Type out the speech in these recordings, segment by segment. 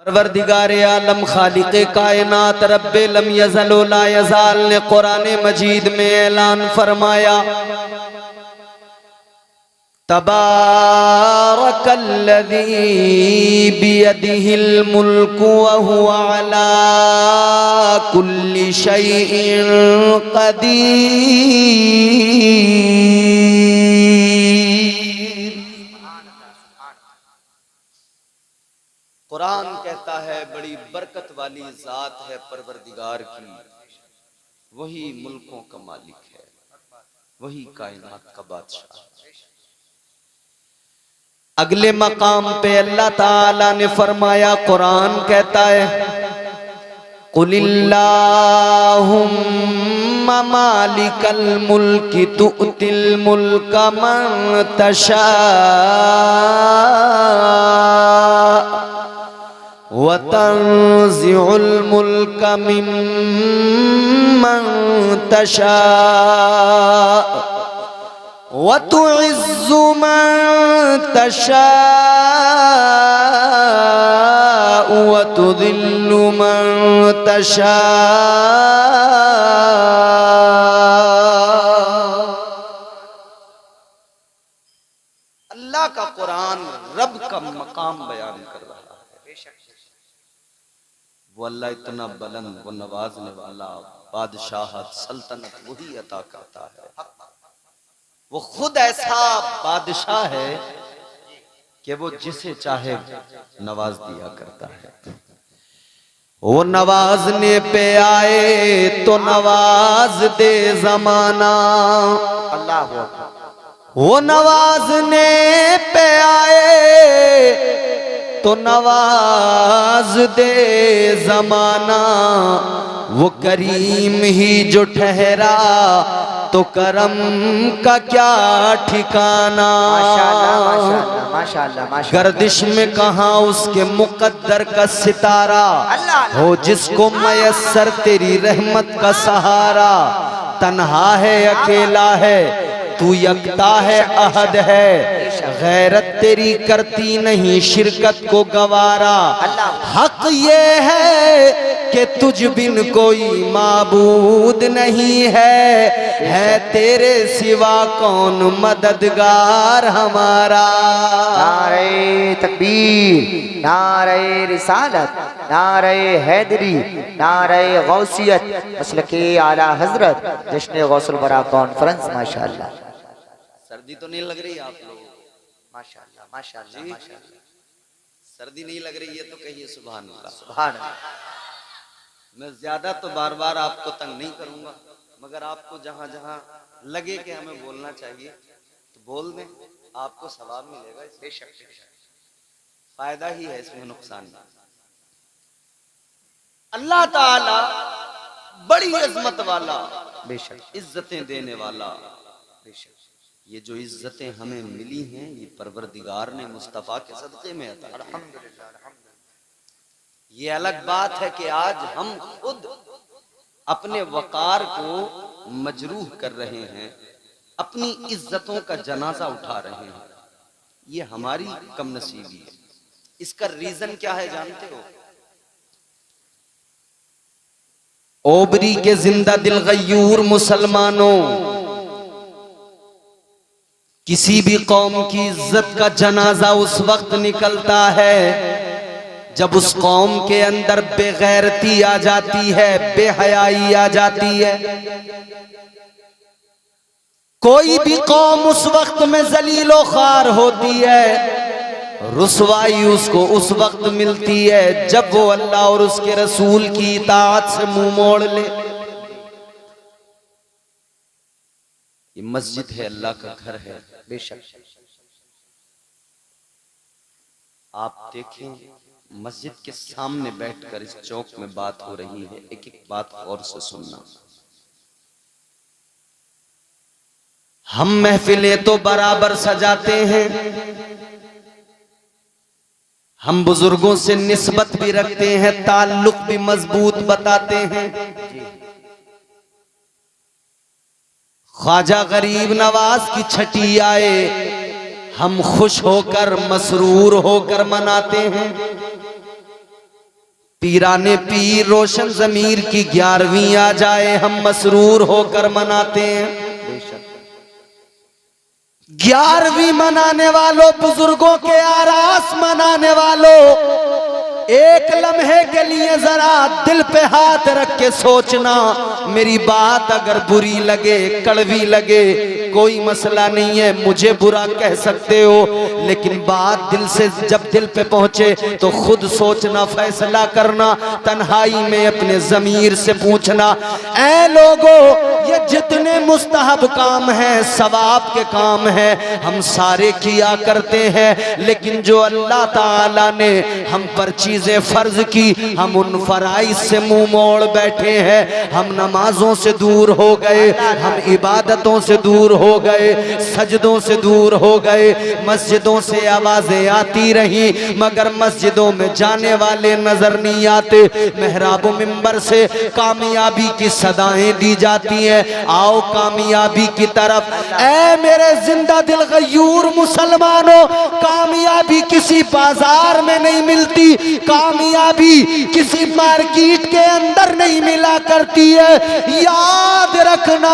परवरदिगार आलम खालिक़े कायनात रब्बे लम यज़ल व ला यज़ाल ने कुरान मजीद में ऐलान फरमाया, तबारकल्लज़ी बियदिहिल मुल्कु व हुवा अला कुल्लि शैइन क़दीर। कुरान कहता है बड़ी बरकत वाली जात है परवरदिगार की, वही मुल्कों का मालिक है, वही कायनात का बादशाह। अगले मकाम पे अल्लाह ताला ने फरमाया, कुरान कहता है कुलिल्लाहुम्मा मालिकल मुल्की तुअतिल मुल्का मन तशा व तंज़िउल मुल्का मिम्मन तशा व तुइज़्ज़ु मन तशा व तुज़िल्लु मन तशा। अल्लाह का कुरान रब का मकाम बयान कर रहा है। वो अल्लाह इतना बुलंद, वो नवाजने वाला, बादशाहत सल्तनत वही अता करता है। वो खुद ऐसा बादशाह है कि वो जिसे चाहे नवाज दिया करता है। वो नवाजने पे आए तो नवाज दे जमाना, अल्लाह। वो नवाजने पे आए तो नवाज दे जमाना। वो करीम ही जो ठहरा तो करम का क्या ठिकाना। माशाअल्लाह माशाअल्लाह माशाअल्लाह माशाअल्लाह। गर्दिश में कहाँ उसके मुकद्दर का सितारा, हो जिसको मयस्सर तेरी रहमत का सहारा। तन्हा है अकेला है तू, यकता है अहद है, गैरत तेरी करती नहीं शिरकत को गवारा। हक ये है कि तुझ बिन कोई माबूद नहीं है तेरे सिवा कौन मददगार हमारा। नारे तकबीर, नारे रिसालत, नारे हैदरी, नारे गौसियत, मसलके आला हजरत, जश्न गौसुल बरा कॉन्फ्रेंस। माशाअल्लाह। सर्दी तो नहीं लग रही आप लोगों को? माशाअल्लाह माशाअल्लाह माशाअल्लाह। सर्दी नहीं लग रही है तो कहिए सुभान अल्लाह। सुभान अल्लाह। मैं ज्यादा तो बार बार आपको तंग नहीं करूंगा, मगर आपको जहां जहां लगे कि हमें बोलना चाहिए तो बोल दें, आपको सवाब मिलेगा। बेशक फायदा ही है, इसमें नुकसान नहीं। अल्लाह ताला बड़ी इज्जत वाला, बेशक इज्जतें देने वाला। बेशक ये जो इज्जतें हमें मिली हैं ये परवरदिगार ने मुस्तफा के सदक़े में अता। अल्हम्दुलिल्लाह अल्हम्दुलिल्लाह। ये अलग बात है कि आज हम खुद अपने वकार को मजरूह कर रहे हैं, अपनी इज्जतों का जनाजा उठा रहे हैं। ये हमारी कमनसीबी है। इसका रीजन क्या है जानते हो? ओबरी के जिंदा दिल गयूर मुसलमानों, किसी भी कौम की इज्जत का जनाजा उस वक्त निकलता है जब उस कौम के अंदर बेगैरती आ जाती है, बेहयाई आ जाती है। कोई भी कौम उस वक्त में जलीलो ख्वार होती है, रुसवाई उसको उस वक्त मिलती है जब वो अल्लाह और उसके रसूल की इताअत से मुंह मोड़ ले। ये मस्जिद है, अल्लाह का घर है। बेशक आप देखें, मस्जिद के सामने बैठकर इस चौक में बात हो रही है, एक एक बात गौर से सुनना। हम महफिलें तो बराबर सजाते हैं, हम बुजुर्गों से निस्बत भी रखते हैं, ताल्लुक भी मजबूत बताते हैं। ख्वाजा गरीब नवाज की छठी आए, हम खुश होकर मसरूर होकर मनाते हैं। पीराने पीर रोशन जमीर की 11वीं आ जाए हम मसरूर होकर मनाते हैं। बेशक 11वीं मनाने वालों, बुजुर्गों के आरास मनाने वालों, एक लम्हे के लिए जरा दिल पे हाथ रख के सोचना, मेरी बात अगर बुरी लगे, कड़वी लगे, कोई मसला नहीं है, मुझे बुरा कह सकते हो, लेकिन बात दिल से जब दिल पे पहुंचे तो खुद सोचना, फैसला करना, तन्हाई में अपने जमीर से पूछना। ऐ लोगों, ये जितने मुस्तहब काम हैं, सवाब के काम हैं, हम सारे किया करते हैं, लेकिन जो अल्लाह ताला ने हम पर चीजें फर्ज की, हम उन फराइज से मुंह मोड़ बैठे हैं। हम नमाजों से दूर हो गए, हम इबादतों से दूर हो गए, सजदों से दूर हो गए, मस्जिदों से आवाजें आती रही मगर मस्जिदों में जाने वाले नजर नहीं आते। मेहराब मिंबर से कामयाबी की सदाएं दी जाती हैं, आओ कामयाबी की तरफ। ऐ मेरे जिंदा दिल गयूर मुसलमानों, कामयाबी किसी बाजार में नहीं मिलती, कामयाबी किसी मार्केट के अंदर नहीं मिला करती है। याद रखना,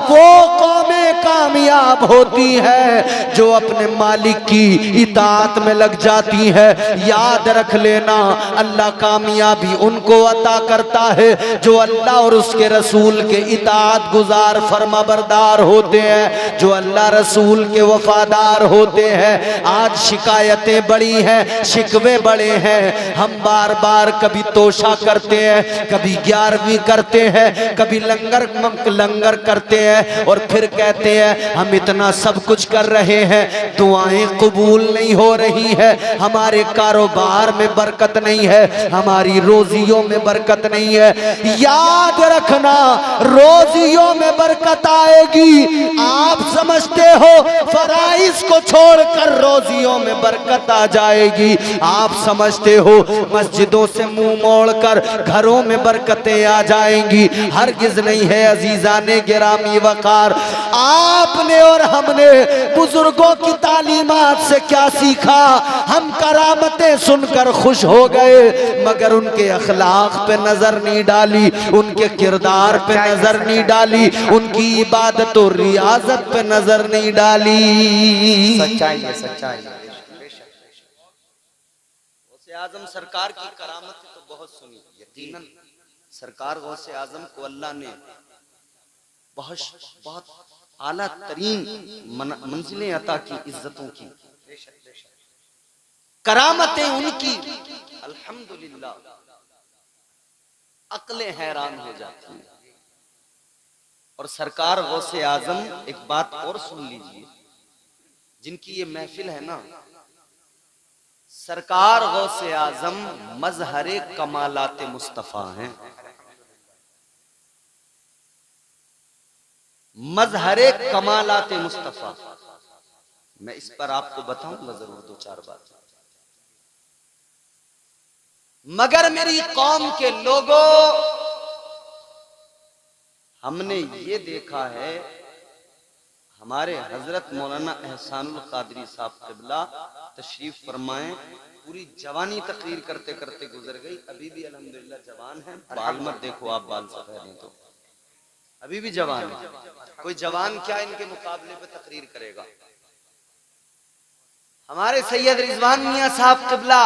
वो कौमें कामयाब होती है जो अपने मालिक की इताअत में लग जाती है। याद रख लेना, अल्लाह कामयाबी उनको अता करता है जो अल्लाह और उसके रसूल के इताअत गुजार फरमाबरदार होते हैं, जो अल्लाह रसूल के वफादार होते हैं। आज शिकायतें बड़ी हैं, शिकवे बड़े हैं, हम बार बार कभी तोशा करते हैं, कभी 11वीं करते हैं, कभी लंगर करते हैं और फिर कहते हैं हम इतना सब कुछ कर रहे हैं, दुआएं कबूल नहीं हो रही है, हमारे कारोबार में बरकत नहीं है, हमारी रोजियों में बरकत नहीं है। याद रखना, रोजियों में बरकत आएगी। आप समझते हो फराइज को छोड़कर रोजियों में बरकत आ जाएगी, आप समझते हो मस्जिदों से मुंह मोड़कर घरों में बरकतें आ जाएंगी। हरगिज नहीं है अजीजाने गिरामी वकार। आपने और हमने बुजुर्गों की तालीमात से क्या सीखा? हम करामतें सुनकर खुश हो गए मगर उनके अखलाक पे नजर नहीं डाली, उनके किरदार पे नजर नहीं डाली, उनकी इबादत और रियाजत पे नजर नहीं डाली। सच्चाई है, सच्चाई है। आजम सरकार की करामतें तो बहुत सुनी, यकीनन सरकार गौसे आजम को अल्लाह ने बहुत आला तरीन मंजिलें अता की, इज्जतों की, करामतें उनकी, अल्हम्दुलिल्लाह अक्लें हैरान हो जाती हैं। और सरकार गौसे आजम, एक बात और सुन लीजिए, जिनकी ये महफिल है ना, सरकार गौसे आजम मजहरे कमालाते मुस्तफा हैं, मजहरे कमालाते मुस्तफा। मैं इस पर आपको बताऊंगा जरूर दो चार बात, मगर मेरी कौम के लोगों, हमने ये देखा है, हमारे हजरत मौलाना एहसानुल कादरी साहब क़िबला तशरीफ फरमाएं, पूरी जवानी तकरीर करते करते गुजर गई, अभी भी अल्हम्दुलिल्लाह जवान है, बाल मत देखो आप, बाल सफेद हैं तो अभी भी जवान है। कोई जवान क्या इनके मुकाबले पे तकरीर करेगा। हमारे सैयद रिजवान मियां साहब क़िबला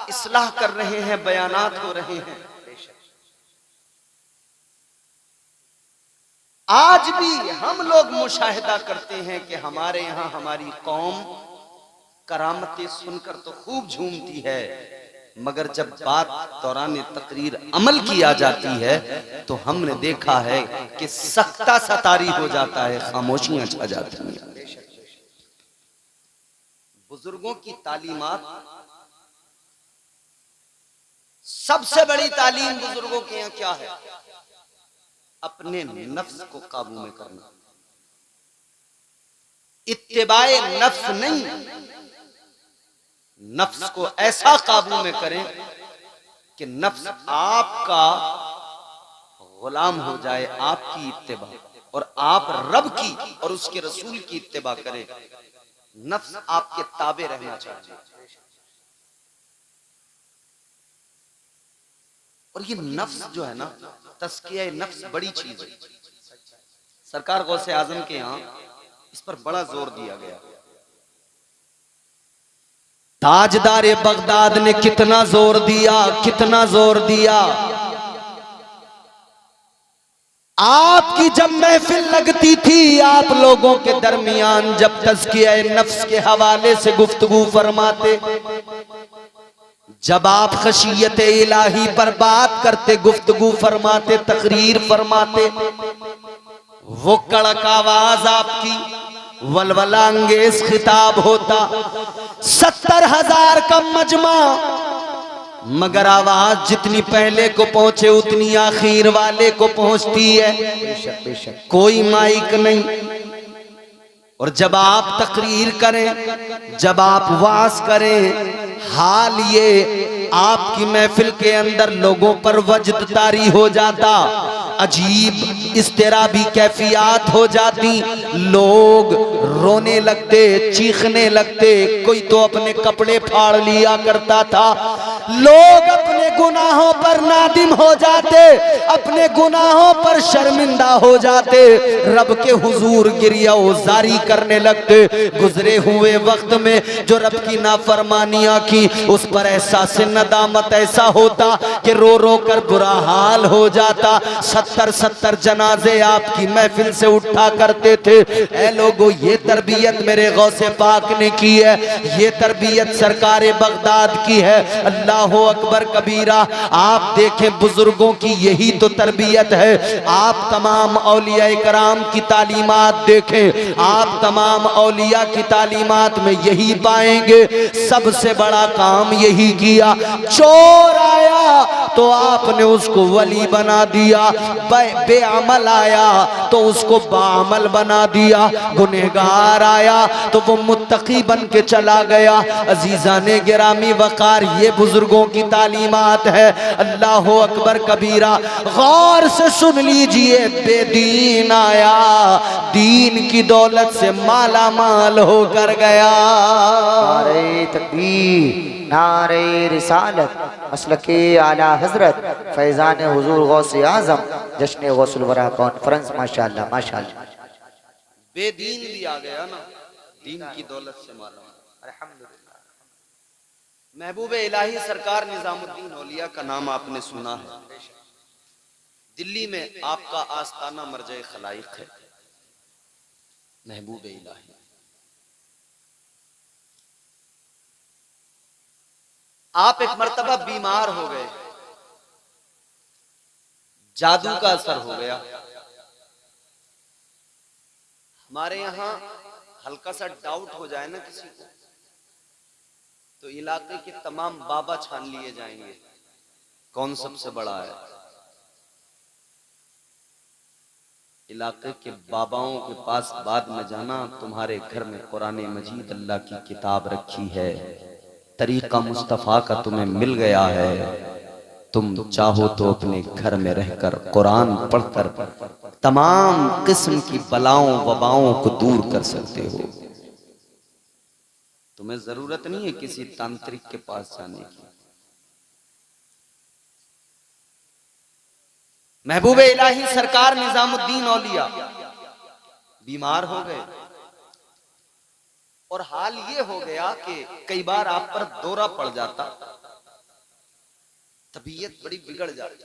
इस्लाह कर रहे हैं, बयानात हो रहे हैं। आज भी हम लोग मुशाहिदा करते हैं कि हमारे यहाँ हमारी कौम करामतें सुनकर तो खूब झूमती है, मगर जब बात दौरान तकरीर अमल की आ जाती है तो हमने देखा है कि सख्ता सतारी हो जाता है, खामोशियां छा जाती हैं। बुजुर्गों की तालीमात, सबसे बड़ी तालीम बुजुर्गों के यहाँ क्या है? अपने नफ्स को काबू में करना, इत्तिबाए नफ्स नहीं, नफ्स को ऐसा काबू में करें कि नफ्स आपका गुलाम हो जाए, आपकी इत्तिबा, और आप रब की और उसके रसूल की इत्तिबा करें। नफ्स आपके ताबे रहना चाहिए। और ये नफ्स जो है ना, तस्किया नफ्स बड़ी चीज है। सरकार गौसे आजम के यहाँ इस पर बड़ा जोर दिया गया। ताजदार बगदाद ने कितना जोर दिया, कितना जोर दिया। आपकी जब महफिल लगती थी, आप लोगों के दरमियान जब तज़किया नफ्स के हवाले से गुफ्तगू फरमाते, जब आप खशियत इलाही पर बात करते, गुफ्तगू फरमाते, तकरीर फरमाते, वो कड़क आवाज आपकी वलवला अंगेज खिताब होता। 70,000 का मजमा, मगर आवाज जितनी पहले को पहुंचे उतनी आखिर वाले को पहुंचती है। बेशक बेशक। कोई माइक नहीं। और जब आप तकरीर करें, जब आप वाज करें, हाल ये आपकी महफिल के अंदर लोगों पर वजद तारी हो जाता, अजीब इस्तिराबी कैफियत हो जाती, लोग रोने लगते, चीखने लगते, कोई तो अपने कपड़े फाड़ लिया करता था, लोग अपने गुनाहों पर नादिम हो जाते, अपने गुनाहों पर शर्मिंदा हो जाते, रब के हुजूर गिरिया जारी करने लगते। गुजरे हुए वक्त में जो रब की नाफरमानियां की, उस पर एहसास नदामत ऐसा होता कि रो रो कर बुरा हाल हो जाता। 70 जनाजे आपकी महफिल से उठा करते थे। ऐ लोगों, ये तरबियत मेरे गौसे पाक ने की है, ये तरबियत सरकारे बगदाद की है। अल्लाह अकबर कबीरा। आप देखें बुजुर्गों की यही तो तरबियत है। आप तमाम औलिया कराम की तालीमात देखें, आप तमाम औलिया की तालीमात में यही पाएंगे। सबसे बड़ा काम यही किया। चोर आया तो आपने उसको वली बना दिया, बेअमल आया तो उसको बाअमल बना दिया, गुनहगार आया तो वो मुत्तकी बन के चला गया। अजीजाने गिरामी वकार, ये बुजुर्गों की तालीमात है। अल्लाह अकबर कबीरा। गौर से सुन लीजिए, बेदीन आया, दीन की दौलत से माला माल होकर गया। नारे तकबीर, नारे रिसालत, मसलके आला हजरत, फैजान हुजूर गौसे आजम, जश्न गौसुल वरा कॉन्फ्रेंस। माशाअल्लाह माशाअल्लाह। बेदीन भी आ गया ना, दीन की दौलत से माला। अल्हम्दुलिल्लाह। महबूबे इलाही सरकार निजामुद्दीन औलिया का नाम आपने सुना है। दिल्ली में आपका आस्ताना मरजे खलाइक है, महबूबे इलाही। आप एक मर्तबा बीमार हो गए, जादू का असर हो गया। हमारे यहां हल्का सा डाउट हो जाए ना किसी को, तो इलाके के तमाम बाबा छान लिए जाएंगे, कौन सबसे बड़ा है। इलाके के बाबाओं के पास बाद में जाना, तुम्हारे घर में कुरान मजीद अल्लाह की किताब रखी है, तरीका मुस्तफ़ा का तुम्हें मिल गया है, तुम चाहो तो अपने घर में रहकर कुरान पढ़कर तमाम किस्म की बलाओं वबाओं को दूर कर सकते हो। तुम्हें जरूरत नहीं है किसी तांत्रिक के पास जाने की। महबूबे इलाही सरकार निजामुद्दीन औलिया बीमार हो गए, और हाल ये हो गया कि कई बार आप पर दौरा पड़ जाता, तबीयत बड़ी बिगड़ जाती।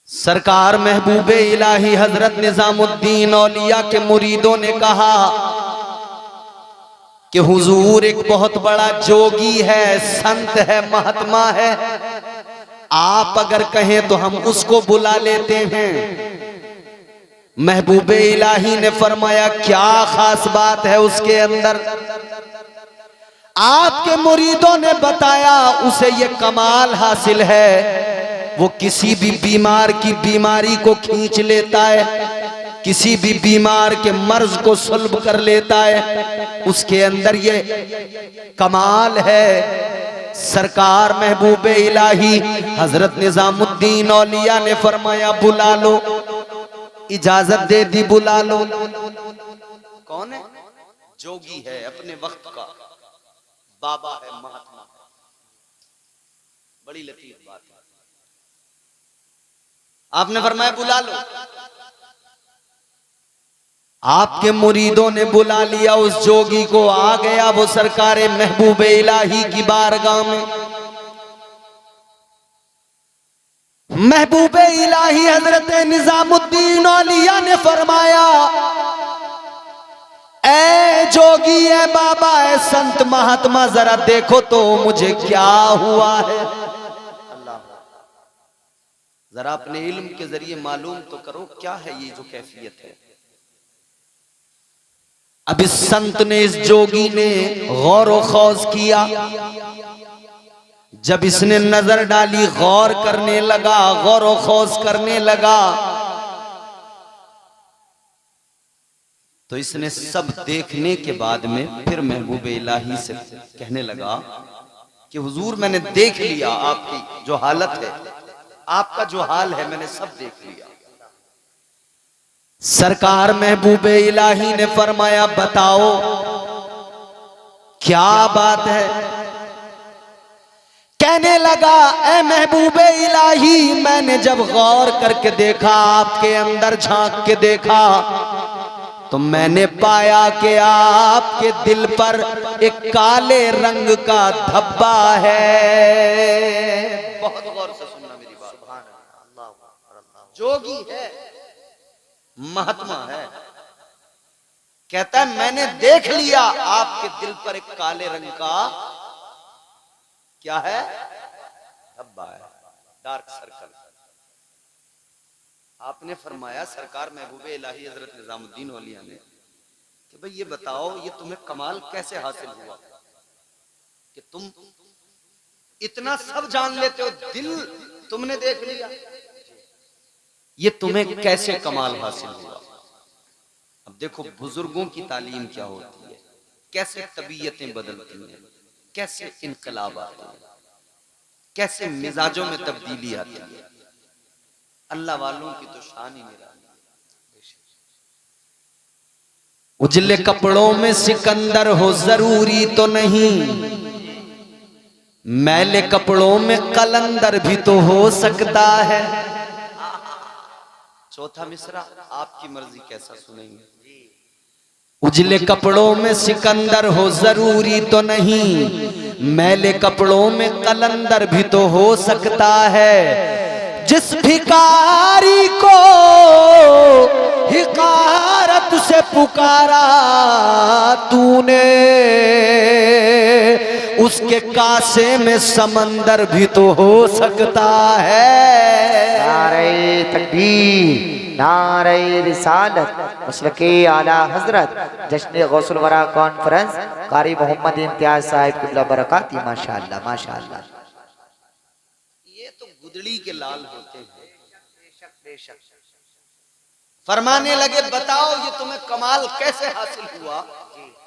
सरकार महबूबे इलाही हजरत निजामुद्दीन औलिया के मुरीदों ने कहा कि हुजूर एक बहुत बड़ा जोगी है, संत है, महात्मा है, आप अगर कहें तो हम उसको बुला लेते हैं। महबूबे इलाही ने फरमाया, क्या खास बात है उसके अंदर। आपके मुरीदों ने बताया, उसे ये कमाल हासिल है, वो किसी भी बीमार की बीमारी को खींच लेता है, किसी भी बीमार के मर्ज को सुल्ब कर लेता है, उसके अंदर ये कमाल है। सरकार महबूबे इलाही हजरत निजामुद्दीन औलिया ने फरमाया, बुला लो, इजाजत दे दी, बुला लो। कौन है? जोगी है, अपने वक्त का बाबा है, महात्मा है, बड़ी लतीफ बात है। आपने फरमाया बुला लो, आपके मुरीदों ने बुला लिया उस जोगी को। आ गया वो सरकारे महबूब इलाही की बारगाह में। महबूब इलाही हजरत निजामुद्दीन औलिया ने फरमाया, ऐ जोगी, ऐ बाबा, ऐ संत महात्मा, जरा देखो तो मुझे क्या हुआ है। जरा अपने इल्म के जरिए मालूम तो करो क्या है ये जो कैफियत है। अब इस संत ने, इस जोगी ने गौर व खौज किया। जब इसने नजर डाली, गौर करने लगा, गौर व खौज करने लगा, तो इसने सब देखने के बाद में फिर महबूब इलाही से कहने लगा कि हुजूर, मैंने देख लिया आपकी जो हालत है, आपका जो हाल है, मैंने सब देख लिया। सरकार महबूब इलाही ने फरमाया, बताओ क्या बात है। कहने लगा, ऐ महबूब इलाही, मैंने जब गौर करके देखा, आपके अंदर झांक के देखा, तो मैंने पाया कि आपके दिल पर एक काले रंग का धब्बा है। बहुत गौर से सुनना मेरी बात। जोगी है, महात्मा है, कहता है मैंने देख लिया आपके दिल पर एक काले रंग का क्या है, धब्बा है, डार्क सर्कल। आपने फरमाया, सरकार महबूब इलाही हजरत निजामुद्दीन औलिया ने, कि भाई ये बताओ, ये तुम्हें कमाल कैसे हासिल हुआ कि तुम इतना सब जान लेते हो, दिल तुमने देख लिया, ये तुम्हें कैसे कमाल हासिल हुआ। अब देखो बुजुर्गों की तालीम क्या होती है, कैसे तबीयतें बदलती हैं, कैसे इनकलाब आते हैं, कैसे मिजाजों में तब्दीली आती है। अल्लाह वालों की तो शान ही निराली। उजले कपड़ों में सिकंदर हो जरूरी तो नहीं, मैले कपड़ों में कलंदर भी तो हो सकता है। चौथा मिसरा आपकी मर्जी कैसा सुनेंगे। उजले कपड़ों में सिकंदर हो जरूरी तो नहीं, मैले कपड़ों में कलंदर भी तो हो सकता है। जिस भिखारी को हिकारत से पुकारा तूने, उसके कासे में समंदर भी तो हो सकता है। नारे तकबीर, नारे रिसालत, मसलके आला हजरत, जश्न गौसुल वरा कॉन्फ्रेंस, कारी मोहम्मद इम्तियाज साहिब किबला बरकाती। माशाअल्लाह माशाअल्लाह। ये तो गुदड़ी के लाल होते हैं। बेशक फरमाने लगे, बताओ ये तुम्हें कमाल कैसे हासिल हुआ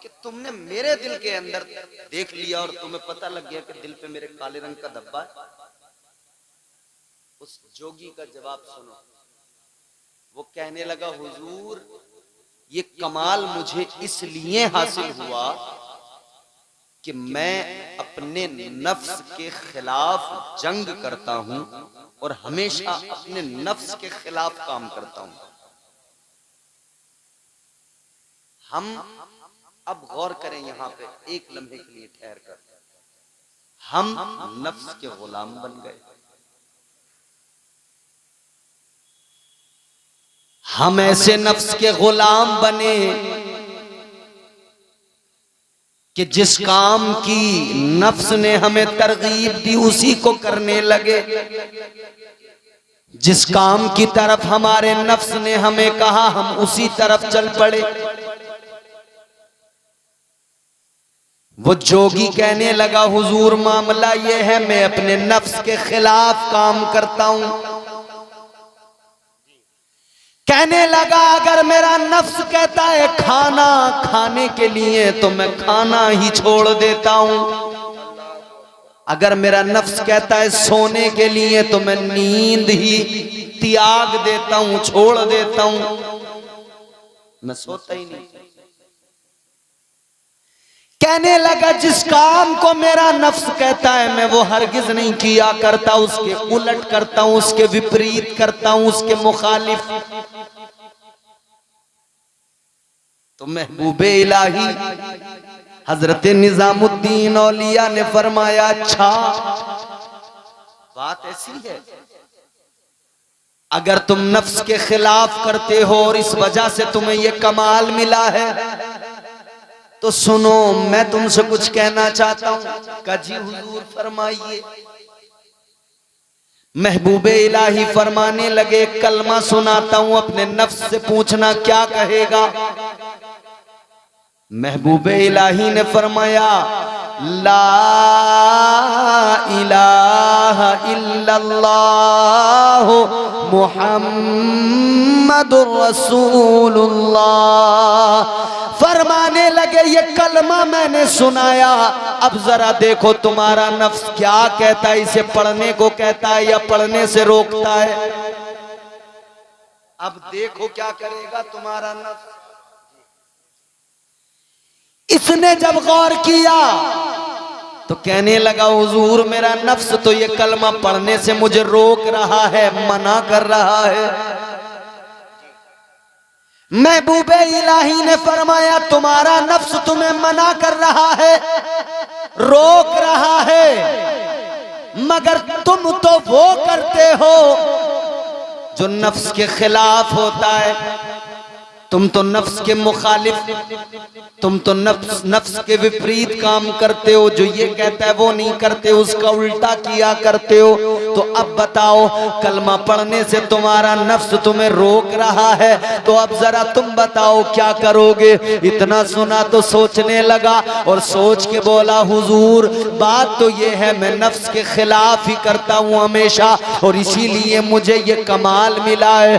कि तुमने मेरे दिल के अंदर देख लिया और तुम्हें पता लग गया कि दिल पे मेरे काले रंग का धब्बा है। उस जोगी का जवाब सुनो। वो कहने लगा, हुजूर, ये कमाल मुझे इसलिए हासिल हुआ कि मैं अपने नफ्स के खिलाफ जंग करता हूं और हमेशा अपने नफ्स के खिलाफ काम करता हूं। हम अब गौर करें यहां पे एक लम्हे के लिए ठहर कर, हम नफ्स के गुलाम बन गए। हम ऐसे नफ्स के गुलाम बने कि जिस काम की नफ्स ने हमें तरगीब दी उसी को करने लगे। जिस काम की तरफ हमारे नफ्स ने हमें कहा हम उसी तरफ चल पड़े। वो जोगी कहने लगा, हुजूर मामला ये है, मैं अपने नफ्स के खिलाफ काम करता हूं। कहने लगा, अगर मेरा नफ्स कहता है खाना खाने के लिए तो मैं खाना ही छोड़ देता हूं। अगर मेरा नफ्स कहता है सोने के लिए तो मैं नींद ही त्याग देता हूं, छोड़ देता हूं, मैं सोता ही नहीं। कहने लगा जिस काम को मेरा नफ्स कहता है मैं वो हरगिज नहीं किया करता, उसके उलट करता हूं, उसके विपरीत करता हूं, उसके मुखालिफ। तो महबूबे इलाही हजरत निजामुद्दीन औलिया ने फरमाया, अच्छा बात ऐसी है, अगर तुम नफ्स के खिलाफ करते हो और इस वजह से तुम्हें यह कमाल मिला है तो सुनो, मैं तुमसे कुछ कहना चाहता हूं। काजी हुजूर फरमाइए। महबूबे इलाही फरमाने लगे, कलमा सुनाता हूं, अपने नफ्स से पूछना क्या कहेगा। महबूबे इलाही ने फरमाया, ला इलाहा इल्लल्लाह मुहम्मदुर रसूलुल्लाह। फरमाने लगे, ये कलमा मैंने सुनाया, अब जरा देखो तुम्हारा नफ्स क्या कहता है, इसे पढ़ने को कहता है या पढ़ने से रोकता है। अब देखो क्या करेगा तुम्हारा नफ्स। इसने जब गौर किया तो कहने लगा, हुजूर मेरा नफ्स तो ये कलमा पढ़ने से मुझे रोक रहा है, मना कर रहा है। महबूबे इलाही ने फरमाया, तुम्हारा नफ्स तुम्हें मना कर रहा है, रोक रहा है, मगर तुम तो वो करते हो जो नफ्स के खिलाफ होता है। तुम तो नफ्स के मुखालिफ, तुम तो नफ्स के विपरीत काम करते हो, जो ये कहता है वो नहीं करते, उसका उल्टा किया करते हो। तो अब बताओ, कलमा पढ़ने से तुम्हारा नफ्स तुम्हें रोक रहा है, तो अब जरा तुम बताओ क्या करोगे। इतना सुना तो सोचने लगा और सोच के बोला, हुजूर बात तो ये है, मैं नफ्स के खिलाफ ही करता हूँ हमेशा, और इसीलिए मुझे ये कमाल मिला है।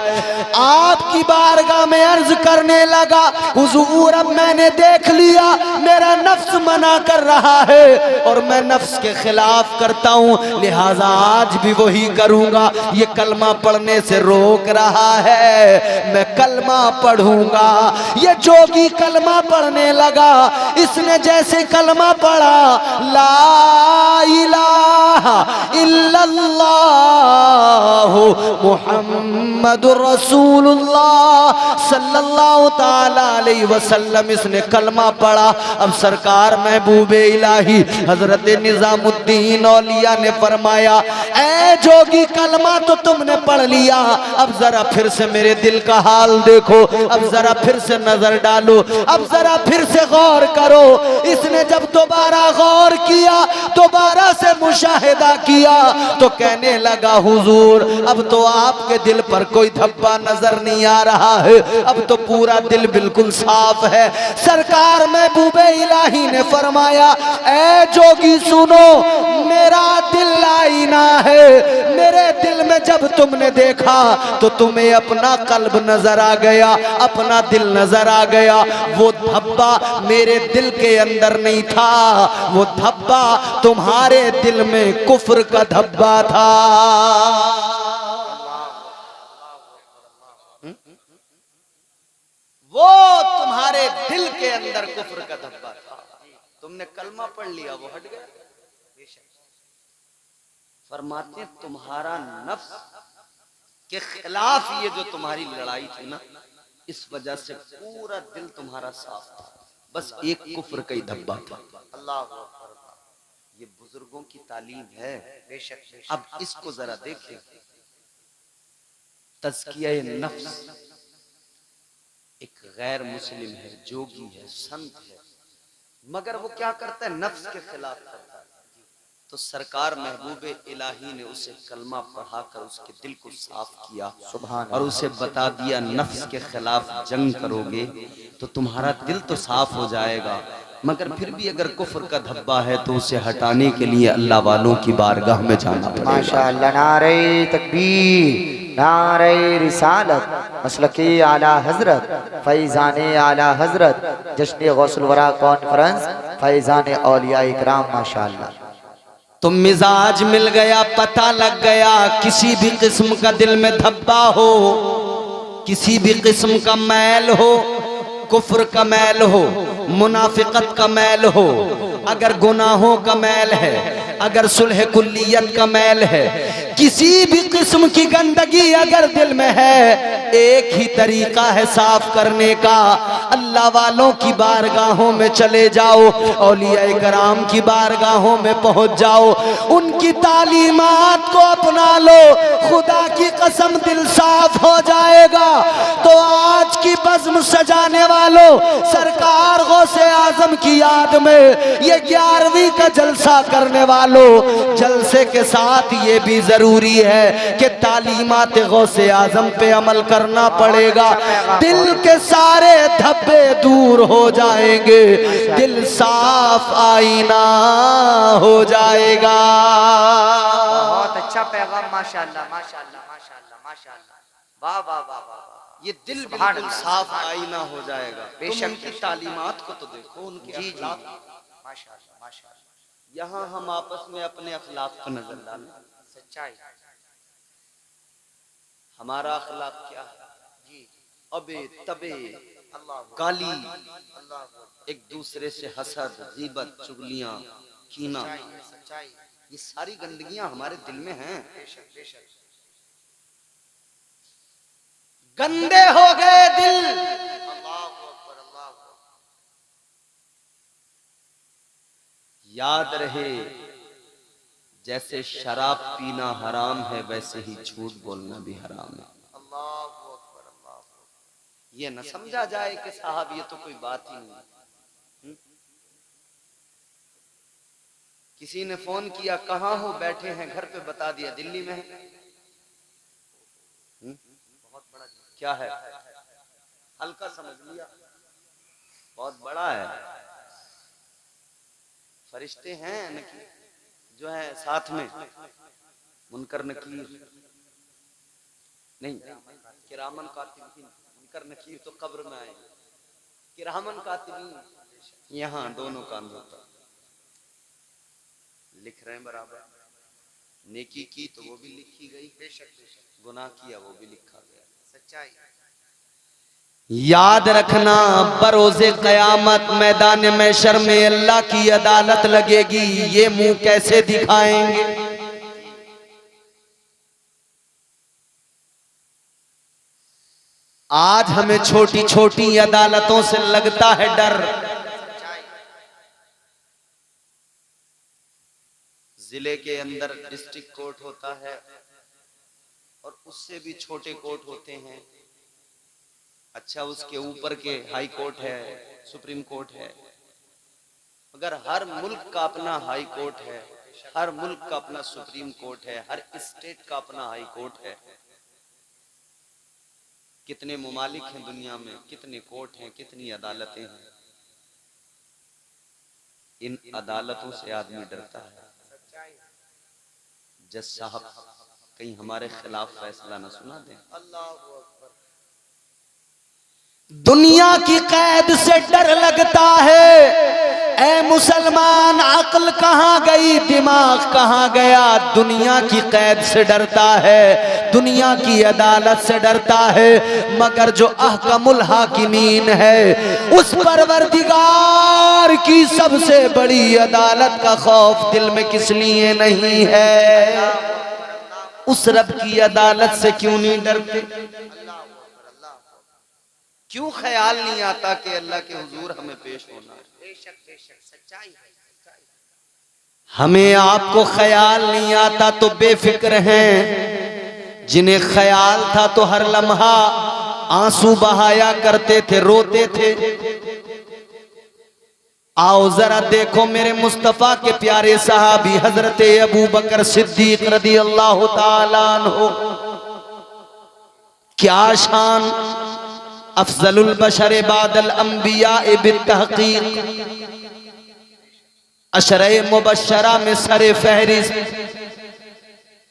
आपकी बारगाह में अर्ज करने लगा, हुजूर अब मैंने देख लिया मेरा नफ्स मना कर रहा है और मैं नफ्स के खिलाफ करता हूं, लिहाजा आज भी वही करूंगा। ये कलमा पढ़ने से रोक रहा है, मैं कलमा पढ़ूंगा। ये जोगी कलमा पढ़ने लगा, इसने जैसे कलमा पढ़ा, ला इलाहा इल्लल्लाह मुहम्मदुर रसूलुल्लाह सल्लल्लाहु ताला अलैहि वसल्लम, इसने कलमा पढ़ा। अब सरकार महबूबे इलाही हजरत निजामुद्दीन औलिया ने फरमाया, ऐ जोगी कलमा तो तुमने पढ़ लिया, अब जरा फिर से मेरे दिल का हाल देखो, अब जरा फिर से नजर डालो, अब जरा फिर से गौर करो। इसने जब दोबारा गौर किया, दोबारा से मुशाहिदा किया, तो कहने लगा, हुजूर अब तो आपके दिल पर कोई धब्बा नजर नहीं आ रहा है, अब तो पूरा दिल बिल्कुल साफ है। सरकार महबूबे इलाही ने फरमाया, ऐ जोगी सुनो, मेरा दिल आईना है, मेरे दिल में जब तुमने देखा तो तुम्हें अपना कल्ब नजर आ गया, अपना दिल नजर आ गया। वो धब्बा मेरे दिल के अंदर नहीं था, वो धब्बा तुम्हारे दिल में कुफ्र का धब्बा था। वो तुम्हारे दिल के अंदर कुफ्र का धब्बा था, तुमने कलमा पढ़ लिया, वो हट गया। फरमाते तुम्हारा नफ्स के खिलाफ ये जो तुम्हारी लड़ाई थी ना, इस वजह से पूरा दिल तुम्हारा साफ था, बस एक कुफ्र का ही धब्बा था। अल्लाह ये बुजुर्गों की तालीम है। बेशक अब इसको जरा देखें, तज़किया नफ्स एक गैर मुस्लिम है, जोगी है, संत है, मगर वो क्या करता है, नफ्स के खिलाफ करता है। तो सरकार महबूबे इलाही ने उसे कलमा पढ़ाकर उसके दिल को साफ किया और उसे बता दिया, नफ्स के खिलाफ जंग करोगे तो तुम्हारा दिल तो साफ हो जाएगा, मगर फिर भी अगर कुफ्र का धब्बा है तो उसे हटाने के लिए अल्लाह वालों की बारगाह में जाना पड़ेगा। माशाअल्लाह, नारे तकबीर, नारे रिसालत, मसलके आला हजरत, फैजाने आला हजरत, जश्न गौसुल वरा कॉन्फ्रेंस, फैजाने औलिया इकराम। माशाअल्लाह, तो मिजाज मिल गया, पता लग गया, किसी भी किस्म का दिल में धब्बा हो, किसी भी किस्म का मैल हो, कुफ्र का मैल हो, मुनाफिकत का मैल हो, अगर गुनाहों का मैल है, अगर सुलह कुल्लियत का मैल है, किसी भी किस्म की गंदगी अगर दिल में है, एक ही तरीका है साफ करने का। अल्लाह वालों की बारगाहों में चले जाओ, औलिया कराम की बारगाहों में पहुंच जाओ, उनकी तालीमात को अपना लो, खुदा की कसम दिल साफ हो जाएगा। तो आज की बज़्म सजाने वालों, सरकार गौसे आजम की याद में ये 11वीं का जलसा करने वालों, जलसे के साथ ये भी जरूरी है कि तालीमात गौसे आजम पे अमल करना पड़ेगा। दिल के सारे धब्बे दूर हो जाएंगे, दिल साफ आईना हो जाएगा। बहुत अच्छा पैगाम, माशाअल्लाह माशाअल्लाह माशाअल्लाह माशाअल्लाह, वाह वाह वाह वाह। ये दिल बिल्कुल साफ आईना हो जाएगा। तुम उनकी तालीमात को तो देखो, उनके अखलाक, माशाअल्लाह माशाअल्लाह। यहाँ हम आपस में अपने अखलाक को नजर डालें। सच्चाई, हमारा अखलाक क्या है? जी, अबे तबे, अल्लाह, गाली, अल्लाह, एक दूसरे से हसद, गीबत, चुगलियां, कीना, सच्चाई, ये सारी गंदगियां हमारे दिल में हैं। बेशक बेशक। गंदे हो गए दिल। अल्लाह अकबर, अल्लाह अकबर। याद रहे, जैसे शराब पीना हराम है, वैसे ही झूठ बोलना भी हराम है। अल्लाह अकबर, अल्लाह अकबर। ये न समझा जाए कि साहब ये तो कोई बात ही नहीं। किसी ने फोन किया, कहाँ हो? बैठे हैं घर पे, बता दिया दिल्ली में है। बहुत बड़ा क्या है? हल्का समझ लिया, बहुत बड़ा है। फरिश्ते हैं नकीर जो है साथ में, मुनकर नकीर नहीं, किरामन कातिबीन। मुनकर नकीर तो कब्र में आएंगे, किरामन कातिबीन यहाँ दोनों कंधों पर लिख रहे हैं बराबर। नेकी की तो वो भी लिखी गई, बेशक गुनाह किया वो भी लिखा गया। सच्चाई। याद रखना, बरोज़े क़यामत मैदान महशर में अल्लाह की अदालत लगेगी, ये मुंह कैसे दिखाएंगे? आज हमें छोटी छोटी अदालतों से लगता है डर। जिले के अंदर डिस्ट्रिक्ट कोर्ट होता है और उससे भी छोटे कोर्ट होते हैं। अच्छा, उसके ऊपर के हाई कोर्ट है, सुप्रीम कोर्ट है। मगर हर मुल्क का अपना हाई कोर्ट है, हर मुल्क का अपना सुप्रीम कोर्ट है, हर स्टेट का अपना हाई कोर्ट है। कितने मुमालिक हैं दुनिया में, कितने कोर्ट हैं, कितनी अदालतें हैं। इन अदालतों से आदमी डरता है। जज साहब कहीं हमारे खिलाफ फैसला न सुना दें। अल्लाह अकबर। दुनिया की कैद से डर लगता है। ऐ मुसलमान, अक्ल कहाँ गई, दिमाग कहाँ गया? दुनिया की कैद से डरता है, दुनिया की अदालत से डरता है। मगर जो अहकमुल हाकिमीन है, उस परवरदिगार की सबसे बड़ी अदालत का खौफ दिल में किस लिए नहीं है? उस रब की अदालत से क्यों नहीं डरते? क्यों ख्याल नहीं आता कि अल्लाह के हुजूर हमें पेश होना है? बेशक बेशक, सच्चाई है। हमें आपको ख्याल नहीं आता तो बेफिक्र हैं। जिन्हें ख्याल था तो हर लम्हा आंसू बहाया करते थे, रोते थे। आओ जरा देखो मेरे मुस्तफा के प्यारे सहाबी हजरत अबू बकर सिद्दीक रदी अल्लाह ताला अन्हु, क्या शान, अफजलुल बशर बादल अंबिया बित्तहकीक, अशरे मुबशरा में सरे फहरिस्त।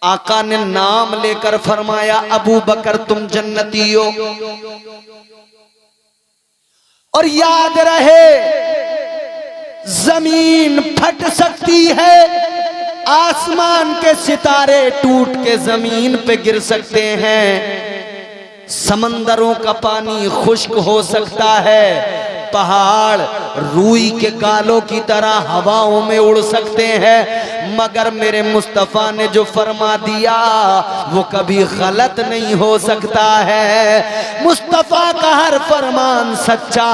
आका ने नाम लेकर फरमाया, अबू बकर तुम जन्नती हो। और याद रहे, जमीन फट सकती है, आसमान के सितारे टूट के जमीन पे गिर सकते हैं, समंदरों का पानी खुश्क हो सकता है, पहाड़ रूई के गालों की तरह हवाओं में उड़ सकते हैं, मगर मेरे मुस्तफा ने जो फरमा दिया वो कभी गलत नहीं हो सकता है। मुस्तफा का हर फरमान सच्चा,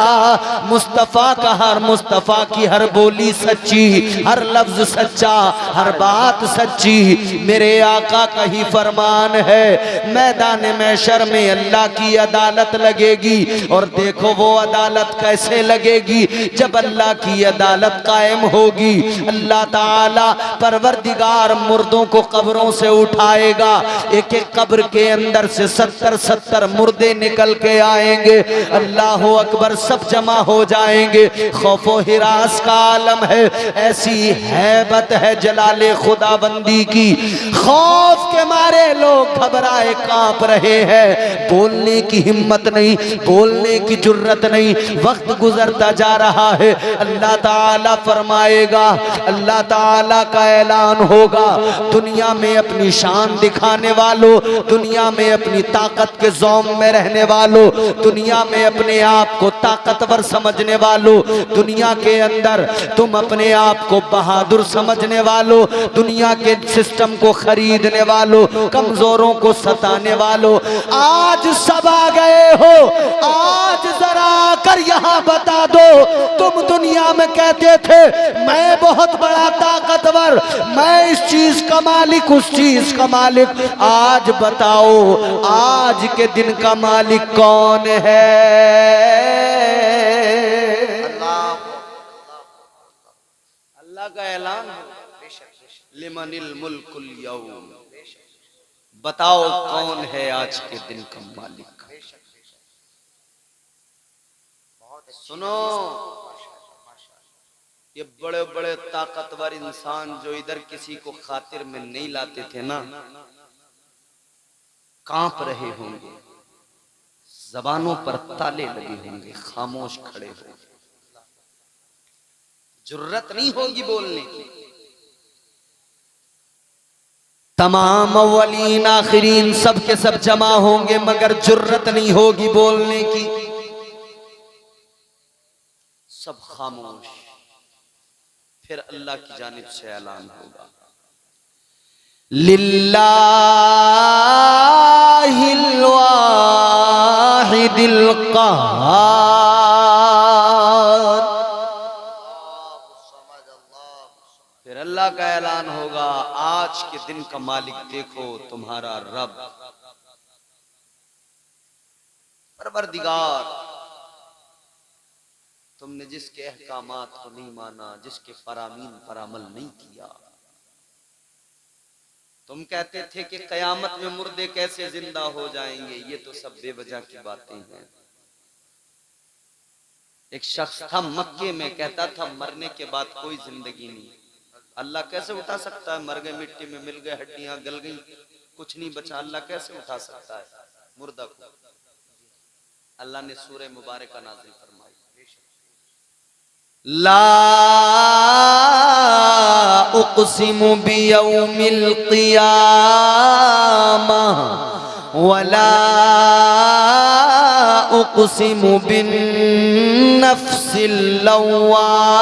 मुस्तफा का मुस्तफा की हर बोली सच्ची, हर लफ्ज सच्चा, हर बात सच्ची। मेरे आका का ही फरमान है। मैदान महशर में अल्लाह की अदालत लगेगी, और देखो वो अदालत कैसे लगेगी, जब अल्लाह की अदालत कायम होगी। अल्लाह ताला परवरदिगार मुर्दों को कब्रों से उठाएगा, एक एक कब्र के अंदर से 70-70 मुर्दे निकल के आएंगे। अल्लाह अकबर, सब जमा हो जाएंगे। खौफो हिरास का आलम है, ऐसी हैबत है जलाले खुदाबंदी की, खौफ के मारे लोग घबराए कांप रहे हैं, बोलने की हिम्मत नहीं, बोलने की जुर्रत नहीं। वक्त गुजरता जा रहा है, अल्लाह ताला फरमाएगा, अल्लाह ताला का ऐलान होगा, दुनिया में अपनी शान दिखाने वालों, दुनिया में अपनी ताकत के ज़ौम में रहने वालों, दुनिया में अपने आप को ताकतवर समझने वालों, दुनिया के अंदर तुम अपने आप को बहादुर समझने वालों, दुनिया के सिस्टम को खरीदने वालों, कमजोरों को सताने वालों, आज सब आ गए हो। आज जरा कर यहाँ बता दो, तुम दुनिया में कहते थे मैं बहुत बड़ा ताकतवर, मैं इस चीज का मालिक, उस चीज का मालिक, आज बताओ आज के दिन का मालिक कौन है? अल्लाह का ऐलान, लिमनिल मुल्कुल यौम, बताओ कौन है आज के दिन का मालिक। सुनो, ये बड़े बड़े ताकतवर इंसान जो इधर किसी को खातिर में नहीं लाते थे ना, कांप रहे होंगे, जबानों पर ताले लगे होंगे, खामोश खड़े होंगे, जुर्रत नहीं होगी बोलने की। तमाम अव्वलीन आखिरीन सब के सब जमा होंगे, मगर जुर्रत नहीं होगी बोलने की। सब खामोश। फिर अल्लाह की जानिब से ऐलान होगा, लिल्लाहिल वाहिदिल क़हार। फिर अल्लाह का ऐलान होगा, आज के दिन का मालिक देखो तुम्हारा रब, परवरदिगार। तुमने जिसके अहकामात को नहीं माना, जिसके फरामीन पर अमल नहीं किया। तुम कहते थे कि कयामत में मुर्दे कैसे जिंदा हो जाएंगे, ये तो सब बेवजह की बातें हैं। एक शख्स था मक्के में, कहता था मरने के बाद कोई जिंदगी नहीं। अल्लाह कैसे उठा सकता है? मर गए, मिट्टी में मिल गए, हड्डियां गल गई, कुछ नहीं बचा, अल्लाह कैसे उठा सकता है मुर्दा को? अल्लाह ने सूरह मुबारक नाज़िल फरमाई, ला उक़सिमु बियौमिल क़ियामह वला उक़सिमु बिन्नफ़्सिल लव्वामह।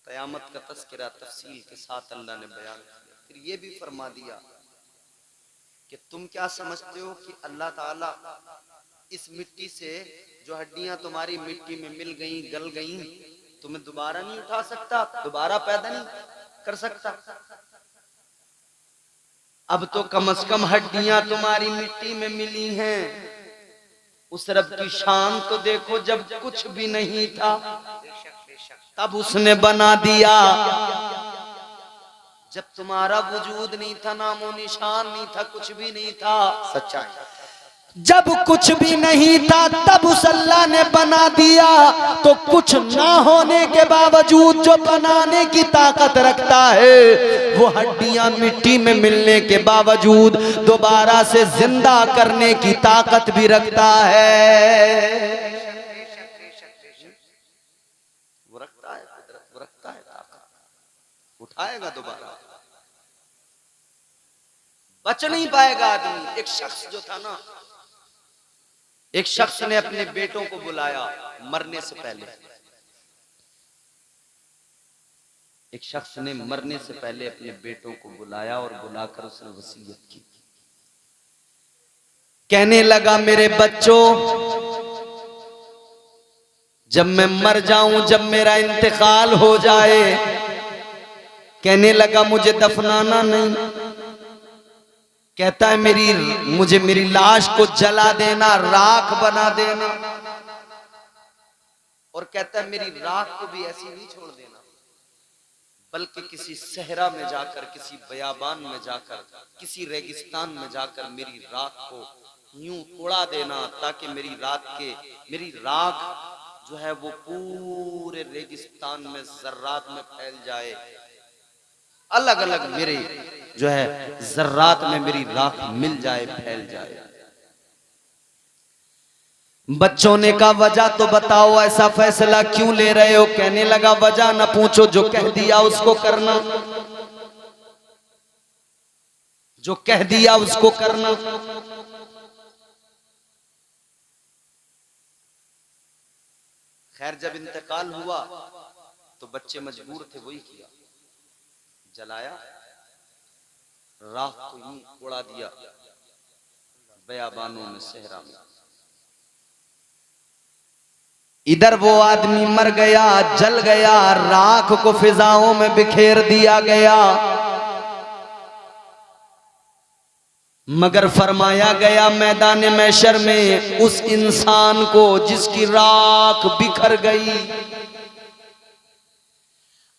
क़यामत का तज़किरा तफ़सील के साथ अल्लाह ने बयान किया। फिर ये भी फरमा दिया कि तुम क्या समझते हो कि अल्लाह ताला इस मिट्टी से, जो हड्डियां तुम्हारी मिट्टी में मिल गई, गल गई, तुम्हें दोबारा नहीं उठा सकता, दोबारा पैदा नहीं कर सकता? अब तो कम से कम हड्डियां तुम्हारी मिट्टी में मिली हैं, उस रब की शान तो देखो, जब कुछ भी नहीं था तब उसने बना दिया। जब तुम्हारा वजूद नहीं था, नामो निशान नहीं था, कुछ भी नहीं था, सच्चाई, जब कुछ भी नहीं था तब उस अल्लाह ने बना दिया। तो कुछ ना होने के बावजूद जो बनाने की ताकत रखता है, वो हड्डियां मिट्टी में मिलने के बावजूद दोबारा से जिंदा करने की ताकत भी रखता है। वो रखता है कुदरत, वो रखता है ताकत, उठाएगा दोबारा। बच नहीं पाएगा आदमी। एक शख्स जो था ना, एक शख्स ने अपने बेटों को बुलाया मरने से पहले। एक शख्स ने मरने से पहले अपने बेटों को बुलाया और बुलाकर उसने वसीयत की। कहने लगा, मेरे बच्चों, जब मैं मर जाऊं, जब मेरा इंतकाल हो जाए, कहने लगा मुझे दफनाना नहीं। कहता है मुझे मेरी लाश को जला देना, राख बना देना। और कहता है मेरी राख को भी ऐसी नहीं छोड़ देना, बल्कि किसी सहरा में जाकर, किसी बयाबान में जाकर, किसी रेगिस्तान में जाकर मेरी राख को यूं उड़ा देना, ताकि मेरी राख जो है वो पूरे रेगिस्तान में ज़र्रात में फैल जाए। अलग अलग मेरे जो है ज़र्रात में मेरी राख मिल जाए, फैल जाए। बच्चों ने कहा, वजह तो बताओ, ऐसा फैसला क्यों ले रहे हो? कहने लगा, वजह न पूछो, जो कह दिया उसको करना, जो कह दिया उसको करना। खैर, जब इंतकाल हुआ तो बच्चे मजबूर थे, वही किया, जलाया, राख को यूं उड़ा दिया बयाबानों में, सहरा में। इधर वो आदमी मर गया, जल गया, राख को फिजाओं में बिखेर दिया गया। मगर फरमाया गया मैदान महशर में उस इंसान को जिसकी राख बिखर गई,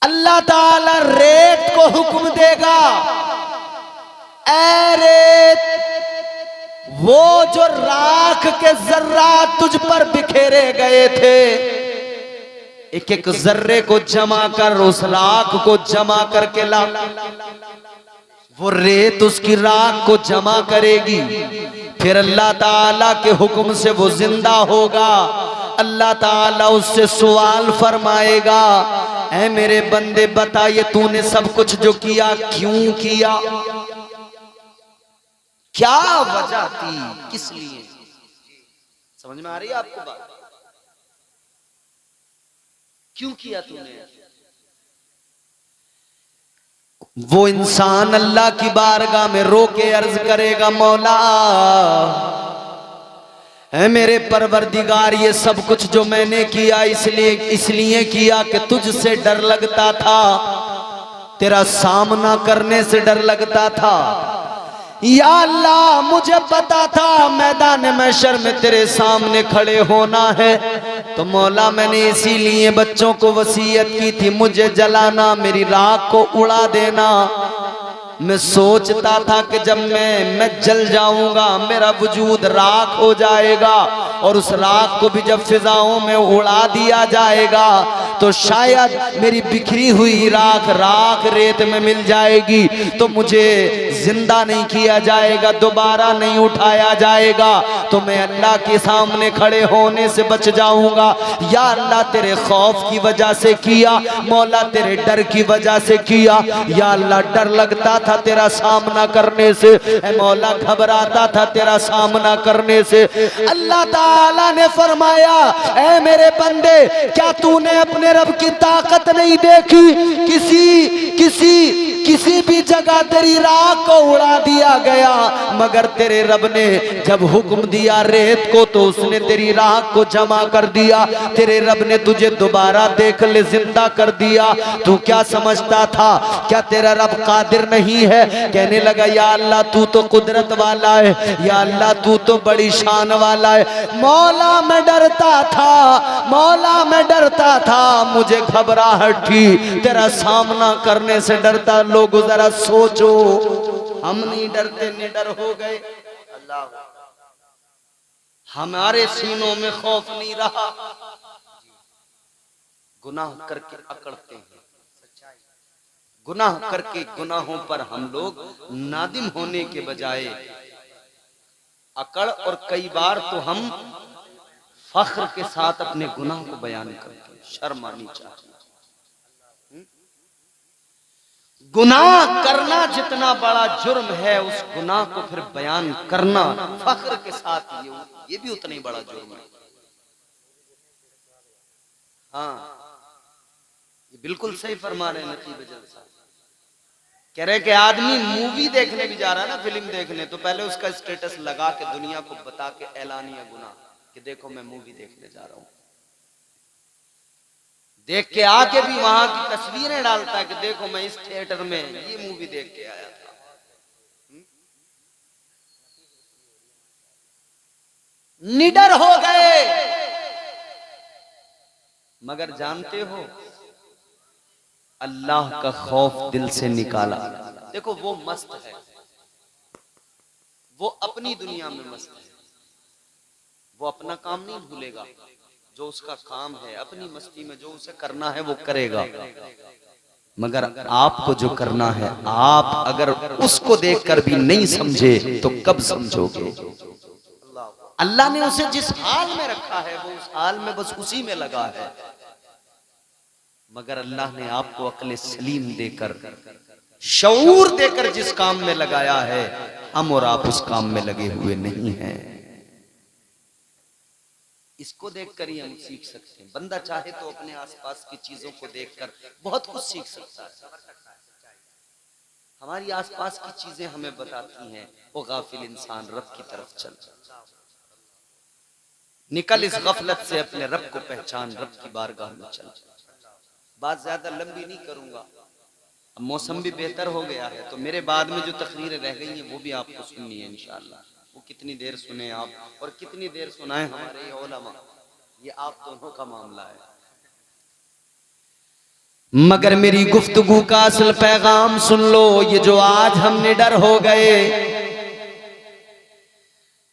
अल्लाह ताला रेत को हुक्म देगा, ऐ रेत, वो जो राख के जर्रात तुझ पर बिखेरे गए थे, एक एक जर्रे को जमा कर, उस राख को जमा करके ला। वो रेत उसकी राख को जमा करेगी, फिर अल्लाह ताला के हुक्म से वो जिंदा होगा। अल्लाह ताला उससे सवाल फरमाएगा, ऐ मेरे बंदे, बता ये तूने सब कुछ जो किया क्यों किया? क्या वजह थी, किस लिए? समझ में आ रही है आपको बात? क्यों किया तूने? वो इंसान अल्लाह की बारगाह में रो के अर्ज करेगा, मौला, है मेरे परवरदिगार, ये सब कुछ जो मैंने किया इसलिए किया कि तुझसे डर लगता था, तेरा सामना करने से डर लगता था। या अल्लाह, मुझे पता था मैदान महशर में तेरे सामने खड़े होना है, तो मौला मैंने इसीलिए बच्चों को वसीयत की थी, मुझे जलाना, मेरी राख को उड़ा देना। मैं सोचता था कि जब मैं जल जाऊंगा, मेरा वजूद राख हो जाएगा, और उस राख को भी जब फिजाओं में उड़ा दिया जाएगा तो शायद मेरी बिखरी हुई राख रेत में मिल जाएगी, तो मुझे जिंदा नहीं किया जाएगा, दोबारा नहीं उठाया जाएगा, तो मैं अल्लाह के सामने खड़े होने से बच जाऊंगा। या अल्लाह, तेरे खौफ की वजह से किया, मौला तेरे डर की वजह से किया। या अल्लाह, डर लगता था तेरा सामना करने से, ऐ मौला घबराता था तेरा सामना करने से। अल्लाह ताला ने फरमाया, ऐ मेरे बंदे, क्या तूने अपने रब की ताकत नहीं देखी? किसी भी जगह तेरी राख को उड़ा दिया गया, मगर तेरे रब ने जब हुक्म दिया रेत को, तो उसने तेरी राख को जमा कर दिया। तेरे रब ने तुझे दोबारा देख ले जिंदा कर दिया। तू क्या समझता था? क्या तेरा रब कादिर नहीं है? कहने लगा, या अल्लाह, तू तो कुदरत वाला है, या अल्लाह तू तो बड़ी शान वाला है। मौला मैं डरता था, मौला मैं डरता था, मुझे घबराहट थी तेरा सामना करने से डरता। लोग जरा सोचो, हम नहीं डरते, निडर हो गए। अल्लाह, हमारे सीनों में खौफ नहीं रहा। गुनाह करके अकड़ते हैं, गुनाह करके गुनाहों पर हम लोग नादिम होने के बजाय अकड़, और कई बार तो हम फख्र के साथ अपने गुनाह को बयान करते हैं। शर्म आनी चाहिए। गुनाह करना जितना बड़ा जुर्म है, उस गुनाह को फिर बयान करना फख्र के साथ ये भी उतना ही बड़ा जुर्म है। हाँ, ये बिल्कुल सही फरमा रहे हैं नकीब अजल साहब। कह रहे कि आदमी मूवी देखने भी जा रहा है ना, फिल्म देखने, तो पहले उसका स्टेटस लगा के दुनिया को बता के ऐलानिया गुनाह कि देखो मैं मूवी देखने जा रहा हूं। देख के आके भी वहां की तस्वीरें डालता है कि देखो मैं इस थिएटर में ये मूवी देख के आया था। निडर हो गए। मगर जानते हो, अल्लाह का खौफ दिल से निकाला। देखो वो मस्त है, वो अपनी दुनिया में मस्त है, वो अपना काम नहीं भूलेगा। जो उसका काम है, अपनी मस्ती में जो उसे करना है वो करेगा। मगर आपको जो करना है, आप अगर उसको देखकर भी नहीं समझे तो कब समझोगे? अल्लाह ने उसे जिस हाल में रखा है वो उस हाल में बस उसी में लगा है। मगर अल्लाह ने आपको अक्ल सलीम देकर, शऊर देकर जिस काम में लगाया है, हम और आप उस काम में लगे हुए नहीं हैं। इसको देखकर ही हम सीख सकते हैं। बंदा चाहे तो अपने आसपास की चीजों को देखकर बहुत कुछ सीख सकता है। हमारी आसपास की चीजें हमें बताती हैं, वो गाफिल इंसान रब की तरफ चल, निकल इस गफलत से, अपने रब को पहचान, रब की बारगाह में चल। बात ज्यादा लंबी नहीं करूंगा, अब मौसम भी बेहतर हो गया है, तो मेरे बाद में जो तकरीरें रह गई हैं वो भी आपको सुननी है इंशाअल्लाह। वो कितनी देर सुने आप और कितनी देर सुनाए हमारे ये उलमा, ये आप दोनों का मामला है। मगर मेरी गुफ्तगू का असल पैगाम सुन लो। ये जो आज हम निडर हो गए,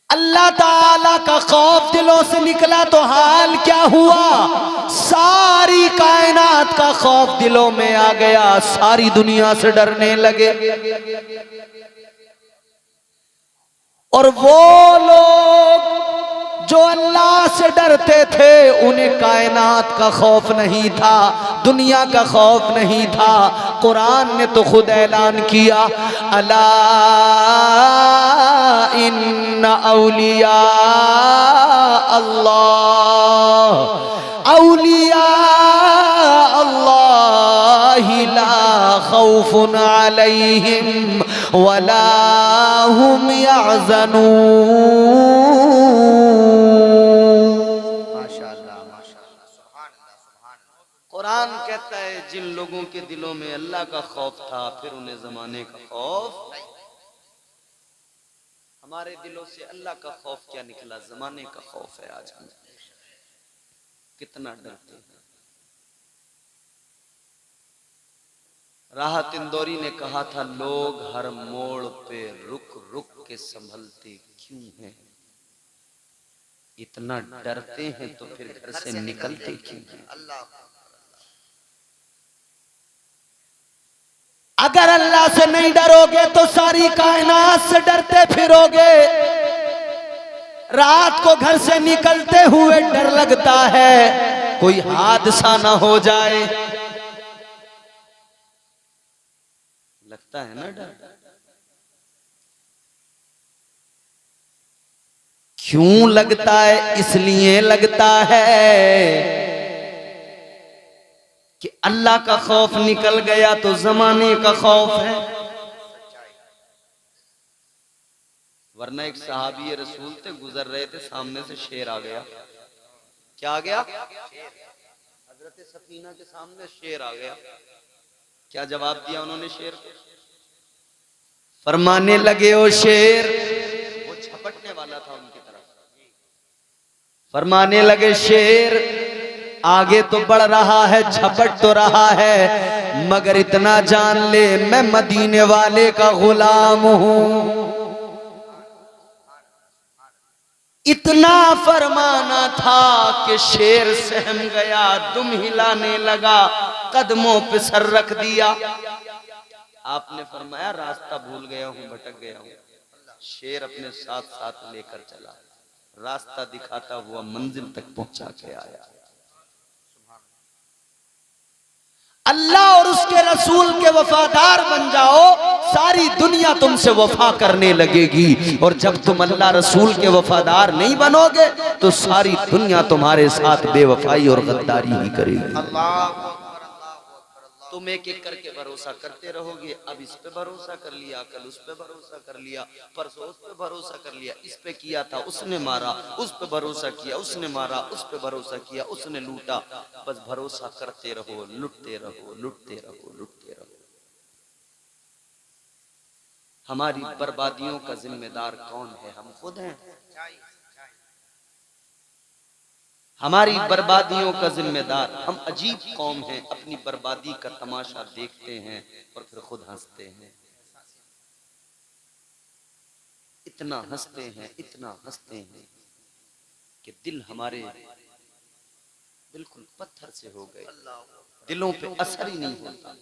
अल्लाह ताला का खौफ दिलों से निकला तो हाल क्या हुआ? सारी कायनात का खौफ दिलों में आ गया, सारी दुनिया से डरने लगे। और वो लोग जो अल्लाह से डरते थे, उन्हें कायनात का खौफ नहीं था, दुनिया का खौफ नहीं था। कुरान ने तो खुद ऐलान किया, अला इन्ना औलिया अल्लाह, औलिया अल्लाह ला खौफुन अलैहिम वला हुम यहज़नून। कुरान कहता है जिन लोगों के दिलों में अल्लाह का खौफ था, फिर उन्हें जमाने का खौफ नहीं। हमारे दिलों से अल्लाह का खौफ क्या निकला, जमाने का खौफ है। आज हम कितना डरते हैं। राहत इंदौरी ने कहा था, लोग हर मोड़ पे रुक रुक के संभलते क्यों हैं? इतना डरते हैं तो फिर घर से निकलते क्यों हैं? अगर अल्लाह से नहीं डरोगे तो सारी कायनात से डरते फिरोगे। रात को घर से निकलते हुए डर लगता है कोई हादसा ना हो जाए, लगता है ना डर। क्यों लगता है? इसलिए लगता है कि अल्लाह का खौफ निकल गया तो जमाने का खौफ है। वरना एक सहाबी रसूल थे, गुजर रहे थे, सामने से शेर आ गया। क्या आ गया? हजरत सफीना के सामने शेर आ गया। क्या जवाब दिया उन्होंने शेर को? फरमाने लगे, ओ शेर, वो झपटने वाला था उनकी तरफ, फरमाने लगे, शेर आगे तो बढ़ रहा है, झपट तो रहा है, मगर इतना जान ले मैं मदीने वाले का गुलाम हूं। इतना फरमाना था कि शेर सहम गया, दुम हिलाने लगा, कदमों पे सर रख दिया। आपने फरमाया, रास्ता भूल गया हूं, भटक गया हूं। शेर अपने साथ साथ लेकर चला, रास्ता दिखाता हुआ मंजिल तक पहुंचा के आया। अल्लाह और उसके रसूल के वफादार बन जाओ, सारी दुनिया तुमसे वफा करने लगेगी। और जब तुम अल्लाह रसूल के वफादार नहीं बनोगे तो सारी दुनिया तुम्हारे साथ बेवफाई और गद्दारी ही करेगी। तुम एक एक करके भरोसा करते रहोगे। अब इस पे भरोसा कर लिया, कल उस पे भरोसा कर लिया, परसों उस पे भरोसा कर लिया, इस पे किया था उसने मारा, उस पे भरोसा किया उसने मारा, उस पे भरोसा किया उसने लूटा। बस भरोसा करते रहो, लुटते रहो, लुटते रहो, लुटते रहो। हमारी बर्बादियों का जिम्मेदार कौन है? हम खुद हैं। हमारी बर्बादियों का जिम्मेदार हम अजीब कौम हैं। अपनी बर्बादी का तमाशा देखते हैं और फिर खुद हंसते हैं। इतना हंसते हैं, इतना हंसते हैं कि दिल हमारे बिल्कुल पत्थर से हो गए, दिलों पे असर ही नहीं होता।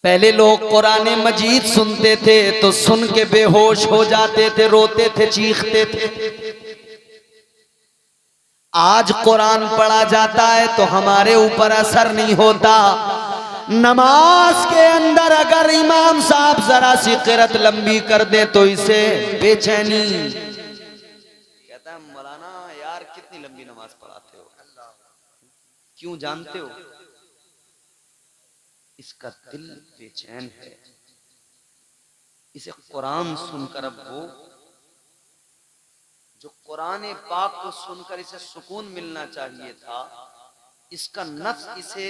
पहले लोग कुरान मजीद सुनते थे तो सुन के बेहोश हो जाते थे, रोते थे, चीखते थे। आज कुरान पढ़ा जाता है तो हमारे ऊपर असर नहीं होता। नमाज के अंदर अगर इमाम साहब जरा सी क़िरात लंबी कर दे तो इसे बेचैनी, कहता है मौलाना यार कितनी लंबी नमाज पढ़ाते हो, क्यों जानते हो? इसका दिल बेचैन है। इसे कुरान सुनकर, अब वो जो कुरान पाक को सुनकर इसे सुकून मिलना चाहिए था, इसका नफ्स इसे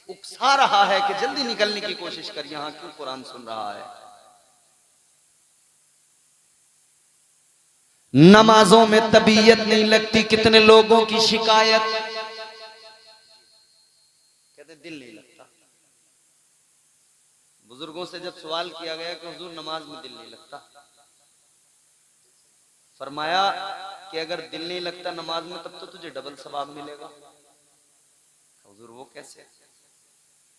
उकसा रहा है कि जल्दी निकलने की कोशिश कर, यहां क्यों कुरान सुन रहा है। नमाजों में तबीयत नहीं लगती। कितने लोगों की शिकायत, कहते दिल नहीं लगता। बुजुर्गों से जब सवाल किया गया कि हुजूर नमाज में दिल नहीं लगता, फरमाया कि अगर दिल नहीं लगता नमाज में तब तो तुझे डबल सवाब मिलेगा। हुजूर वो कैसे?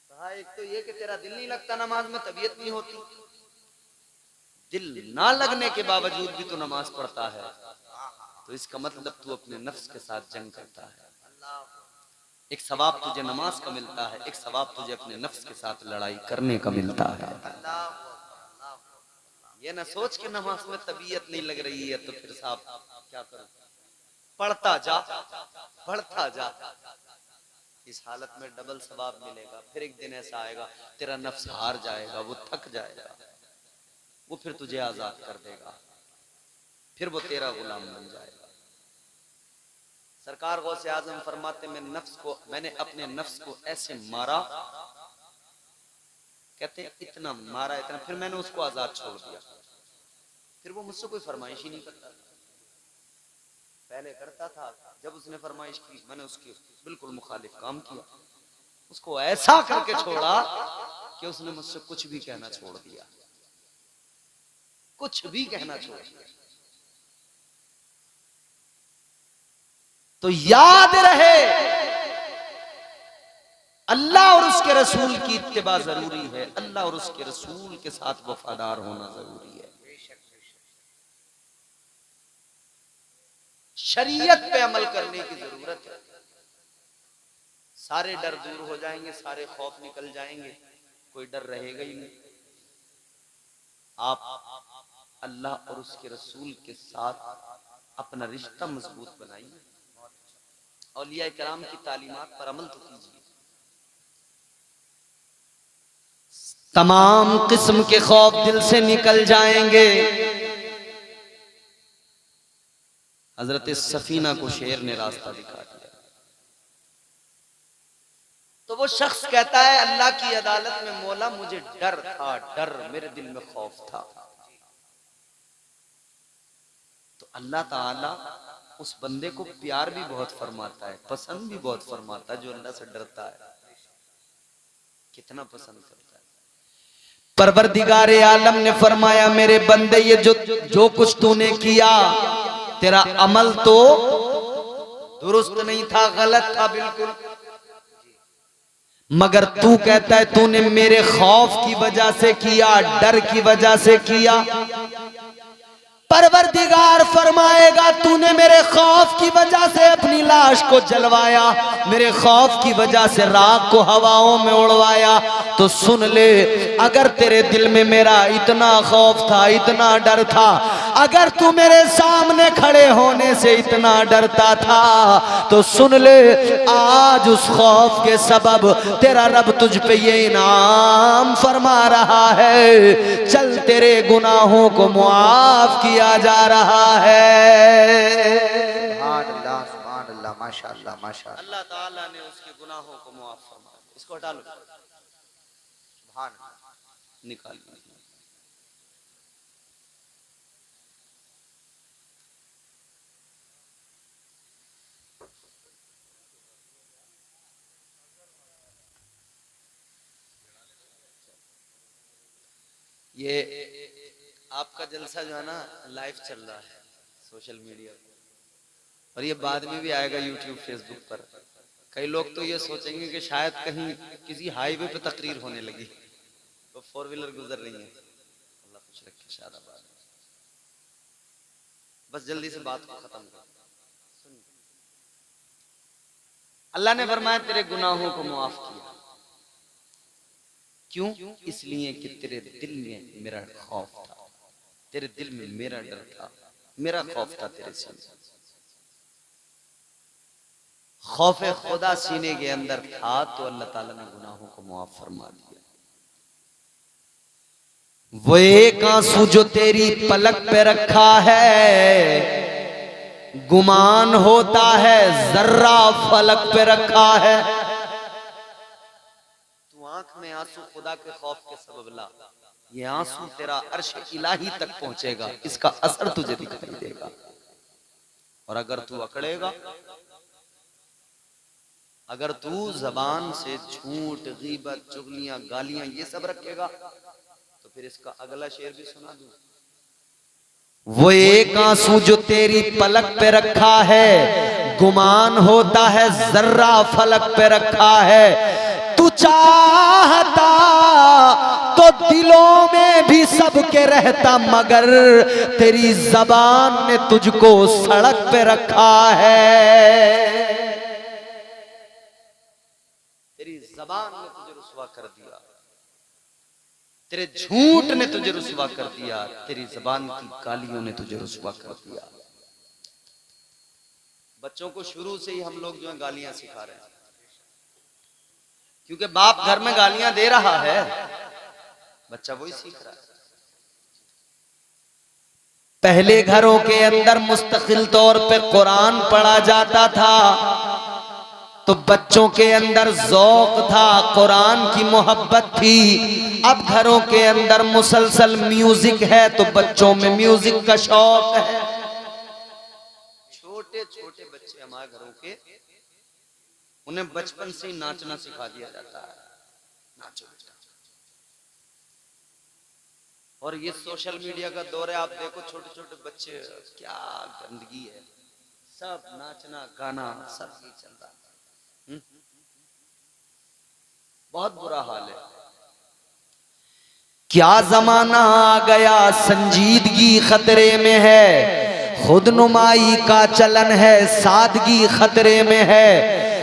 कहा एक तो ये कि तेरा दिल नहीं लगता नमाज में, तबीयत नहीं होती, दिल ना लगने के बावजूद भी तू नमाज पढ़ता है, तो इसका मतलब तू अपने नफ्स के साथ जंग करता है। एक सवाब तुझे नमाज का मिलता है, एक सवाब तुझे अपने नफ्स के साथ लड़ाई करने का मिलता है। ये ना सोच के नमाज में तबीयत नहीं लग रही है तो फिर साहब क्या करूं, पढ़ता जा, पढ़ता जा। इस हालत में डबल सवाब मिलेगा। फिर एक दिन ऐसा आएगा तेरा नफ्स हार जाएगा, वो थक जाएगा, वो फिर तुझे आजाद कर देगा, फिर वो तेरा गुलाम बन जाएगा। सरकार गौसे आजम फरमाते मैंने अपने नफ्स को ऐसे मारा, कहते हैं इतना मारा इतना, फिर मैंने उसको आजाद छोड़ दिया। फिर वो मुझसे कोई फरमाइश ही नहीं करता था। पहले करता था, जब उसने फरमाइश की मैंने उसकी बिल्कुल मुखालिफ काम किया, उसको ऐसा करके छोड़ा कि उसने मुझसे कुछ भी कहना छोड़ दिया, कुछ भी कहना छोड़ दिया। तो याद रहे अल्लाह और उसके रसूल की इत्तिबा जरूरी है, अल्लाह और उसके रसूल के साथ वफादार होना जरूरी है। शरीयत पे अमल करने की जरूरत है। सारे डर दूर हो जाएंगे, सारे खौफ निकल जाएंगे, कोई डर रहेगा ही नहीं। आप अल्लाह और उसके रसूल के साथ अपना रिश्ता मजबूत बनाइए, औलिया किराम की तालीमात पर अमल तो कीजिए। तमाम किस्म के खौफ दिल से निकल जाएंगे। हजरत सफीना को शेर ने रास्ता दिखा दिया। तो वो शख्स कहता है अल्लाह की अदालत में मौला मुझे डर था, डर मेरे दिल में खौफ था। तो अल्लाह ताला उस बंदे को प्यार भी बहुत फरमाता है, पसंद भी बहुत फरमाता है, जो अल्लाह से डरता है कितना पसंद करता है। परवरदिगारे आलम ने फरमाया मेरे बंदे ये जो कुछ तूने किया तेरा अमल तो दुरुस्त नहीं था, गलत था बिल्कुल, मगर तू कहता है तूने मेरे खौफ की वजह से किया, डर की वजह से किया। परवरदिगार फरमाएगा तूने मेरे खौफ की वजह से अपनी लाश को जलवाया, मेरे खौफ की वजह से राख को हवाओं में उड़वाया। तो सुन ले, अगर तेरे दिल में मेरा इतना खौफ था, इतना डर था, अगर तू मेरे सामने खड़े होने से इतना डरता था, तो सुन ले, आज उस खौफ के सबब तेरा रब तुझ पे ये इनाम फरमा रहा है, चल तेरे गुनाहों को मुआफ किया जा रहा है। सुभान अल्लाह, माशाअल्लाह माशाअल्लाह। अल्लाह ताला ने उसके गुनाहों को मुआफ फरमा दिया। इसको हटा लो, सुभान निकाल लो। ये आपका जलसा जो है ना लाइव चल रहा है सोशल मीडिया पर, और ये बाद में भी आएगा यूट्यूब फेसबुक पर। कई लोग तो ये सोचेंगे कि शायद कहीं किसी हाईवे पे तकरीर होने लगी, तो फोर व्हीलर गुजर रही है। अल्लाह खुश रखे, शादाबाद। बस जल्दी से बात को खत्म कर। अल्लाह ने फरमाया तेरे गुनाहों को मुआफ किया। क्यों? इसलिए कि तेरे दिल में मेरा खौफ था, तेरे दिल में मेरा डर था, मेरा खौफ था तेरे सीने। खौफ खुदा सीने के अंदर था तो अल्लाह ताला ने गुनाहों को मुआफ फरमा दिया। वो एक आंसू जो तेरी पलक पे रखा है, गुमान होता है जर्रा फलक पे रखा है। तू आंख में आंसू खुदा के खौफ के सबब ला, ये आंसू तेरा अर्श इलाही तक पहुंचेगा, इसका असर तुझे दिखाई देगा। और अगर तू अकड़ेगा, अगर तू जबान से झूठ, गीबत, चुगलियां, गालियां ये सब रखेगा, तो फिर इसका अगला शेर भी सुना दूं। वो एक आंसू जो तेरी पलक पे रखा है, गुमान होता है जर्रा फलक पे रखा है। तू चाहता तो दिलों में भी सबके रहता, मगर तेरी जबान ने तुझको सड़क पे रखा है। तेरी जबान ने तुझे रुसवा कर दिया, तेरे झूठ ने तुझे रुसवा कर दिया, तेरी जबान की गालियों ने तुझे रुसवा कर दिया। बच्चों को शुरू से ही हम लोग जो है गालियां सिखा रहे हैं, क्योंकि बाप घर में गालियां दे रहा है, बच्चा वही सीख रहा है। पहले घरों के अंदर मुस्तकिल तौर पे कुरान पढ़ा जाता था, तो बच्चों के अंदर ज़ौक़ था, कुरान की मोहब्बत थी। अब घरों के अंदर मुसलसल म्यूजिक है, तो बच्चों में म्यूजिक का शौक है। छोटे छोटे बच्चे हमारे घरों के, उन्हें बचपन से ही नाचना सिखा दिया जाता है, नाचो। और ये सोशल मीडिया का दौर है, आप देखो छोटे छोटे बच्चे, क्या गंदगी है, सब नाचना गाना सब ये चल रहा है। बहुत बुरा हाल है। क्या जमाना आ गया, संजीदगी खतरे में है, खुदनुमाई का चलन है, सादगी खतरे में है,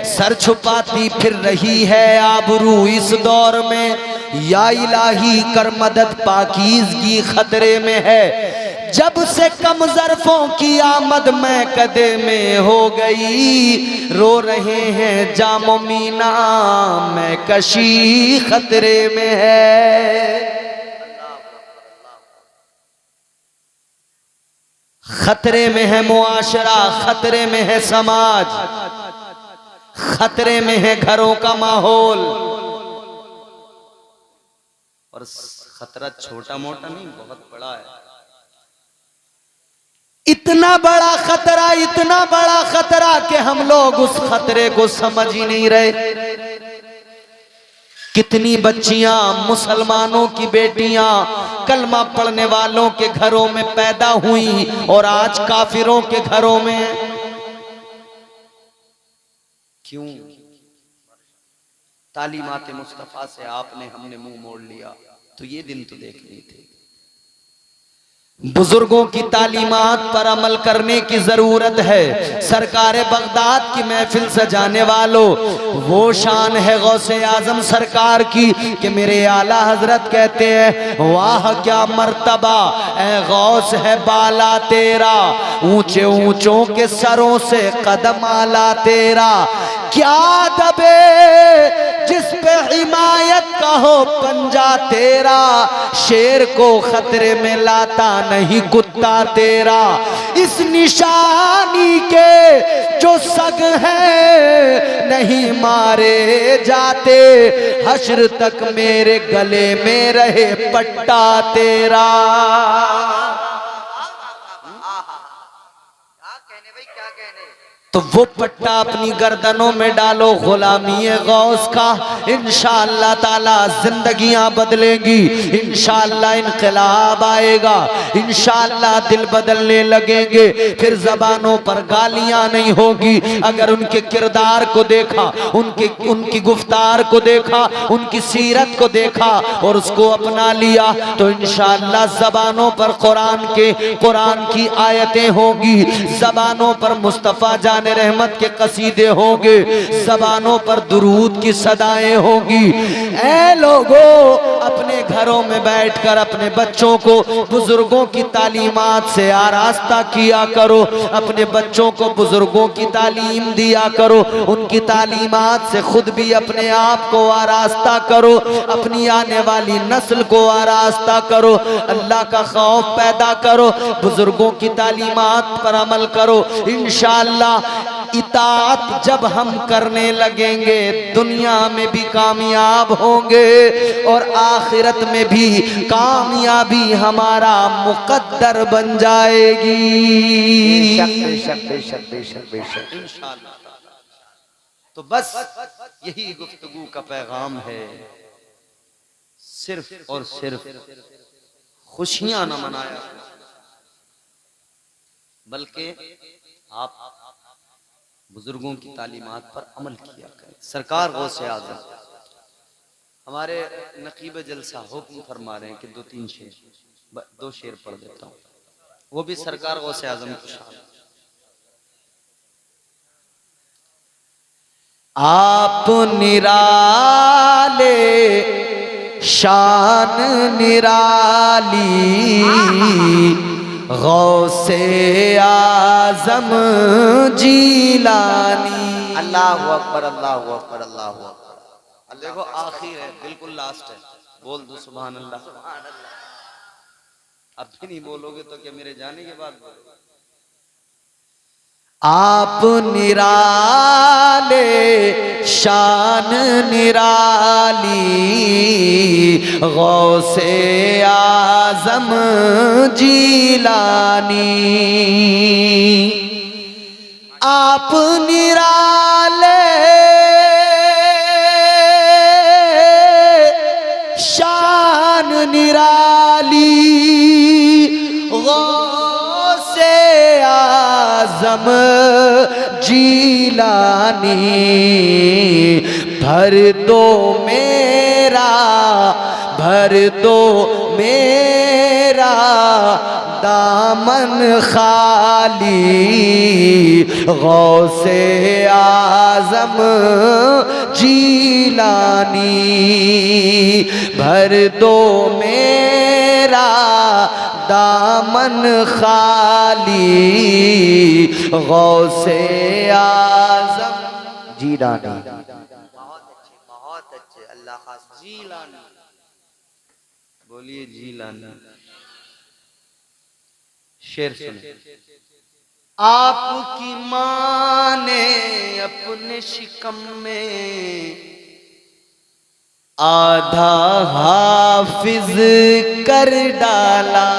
सर छुपाती फिर रही है आबरू इस दौर में, या इलाही कर मदद पाकीज़गी खतरे में है। जब से कम ज़र्फ़ों की आमद मैं कदे में हो गई, रो रहे हैं जामो मीना मैं कशी खतरे में है। खतरे में है मुआशरा, खतरे में है समाज, खतरे में है घरों का माहौल। और खतरा छोटा मोटा नहीं, बहुत बड़ा है। इतना बड़ा खतरा, इतना बड़ा खतरा कि हम लोग उस खतरे को समझ ही नहीं रहे। कितनी बच्चियां, मुसलमानों की बेटियां कलमा पढ़ने वालों के घरों में पैदा हुई और आज काफिरों के घरों में। क्यों? तालीमात मुस्तफा से आपने हमने मुंह मोड़ लिया, तो ये दिन तो देखने थे। बुजुर्गों की तालीमात पर अमल करने की जरूरत है। सरकार बगदाद की महफिल सजाने वालों, वो शान है गौसे आजम सरकार की कि मेरे आला हजरत कहते हैं वाह क्या मर्तबा ए गौस है बाला तेरा, ऊंचे ऊंचों के सरों से कदम आला तेरा, क्या दबे जिस पे हिमायत का हो पंजा तेरा, शेर को खतरे में लाता नहीं कुत्ता तेरा, इस निशानी के जो सग हैं नहीं मारे जाते, हश्र तक मेरे गले में रहे पट्टा तेरा। तो वो पट्टा अपनी गर्दनों में डालो, गुलामी गौस का, इंशाअल्लाह ताला जिंदगियां बदलेंगी, इंशाअल्लाह इनकलाब आएगा, इंशाअल्लाह दिल बदलने लगेंगे, फिर जबानों पर गालियां नहीं होगी। अगर उनके किरदार को देखा, उनकी गुफ्तार को देखा, उनकी सीरत को देखा और उसको अपना लिया तो इंशाअल्लाह जबानों पर कुरान की आयतें होगी, जबानों पर मुस्तफा जाने रहमत के कसीदे होंगे, जबानों पर दुरूद की सदाएं होगी। ऐ लोगों, अपने घरों में बैठकर अपने बच्चों को बुजुर्गों की तालीमात से आरास्ता किया करो, अपने बच्चों को बुजुर्गों की तालीम दिया करो, उनकी तालीमात से खुद भी अपने आप को आरास्ता करो, अपनी आने वाली नस्ल को आरास्ता करो, अल्लाह का खौफ पैदा करो, बुजुर्गों की तालीमात पर अमल करो। इंशाअल्लाह इताअत जब हम करने लगेंगे दुनिया में भी कामयाब होंगे और आखिरत में भी कामयाबी हमारा मुकद्दर बन जाएगी। बेशक बेशक बेशक बेशक इंशाअल्लाह। तो बस यही गुफ्तगू का पैगाम है, सिर्फ और सिर्फ खुशियां न मनाया बल्कि आप बुजुर्गों की तालीमात पर अमल किया करें। सरकार गौसे आज़म हमारे नकीब जलसा हुक्म फरमा रहे हैं कि दो शेर पढ़ देता हूँ, वो भी सरकार गौसे आज़म की शान। आप निराले शान निराली, गौसे आज़म जीलानी। अल्लाहु अकबर अल्लाहु अकबर अल्लाहु अकबर। देखो आखिर है, बिल्कुल लास्ट है, बोल दो सुभान अल्लाह। अब भी नहीं बोलोगे तो क्या मेरे जाने के बाद बोलोगे? आप निराले शान निराली, गौसे आज़म जीलानी। आप निराले शान निराली, गौसे आज़म जीलानी। भर दो मेरा दामन खाली, गौसे आज़म जीलानी। भर दो मेरा दामन खाली, गौसे आज़म जीलानी। बहुत अच्छे अल्लाह खास जीलानी। बोलिए जीलानी। शेर सुने। आपकी माँ ने अपने शिकम में आधा हाफिज कर डाला।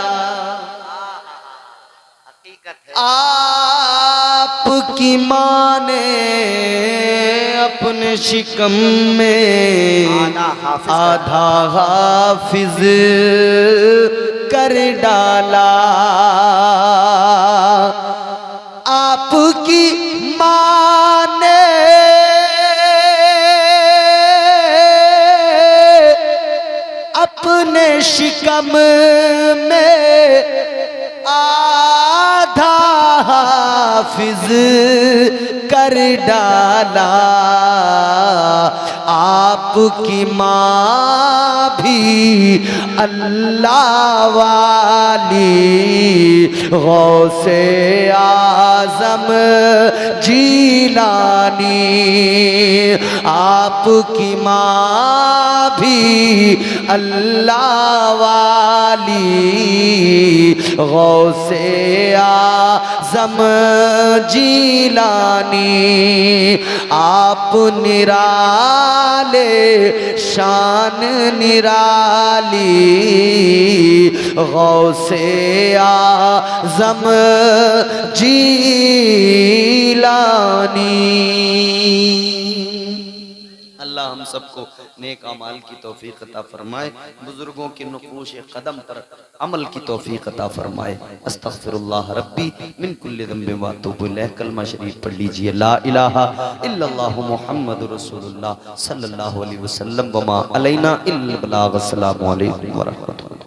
आपकी माँ ने अपने शिकम में आधा हाफिज कर डाला। आपकी माँ ने अपने शिकम में आधा हाफिज कर डाला। आपकी माँ भी अल्लाह वाली, गौसे आजम जीलानी। आपकी माँ भी अल्लाह वाली, गौसे आजम जीलानी। आप निराले शान निराली, गौसे आजम जीलानी। अल्लाह हम सबको नेक अमाल की तौफीक अता फरमाए, बुजुर्गों के नुक़ूश कदम पर अमल की तौफीक अता फरमाए। अस्तग़फिरुल्लाह रब्बी मिन कुल्लि ज़ंबिन व अतूबु इलैह। कलमा शरीफ पढ़ लीजिए, ला इलाहा इल्लल्लाहु मुहम्मदुर रसूलुल्लाह सल्लल्लाहु अलैहि वसल्लम व मा अलैना इल्लल बलाग। अस्सलामु अलैकुम व रहमतुल्लाह।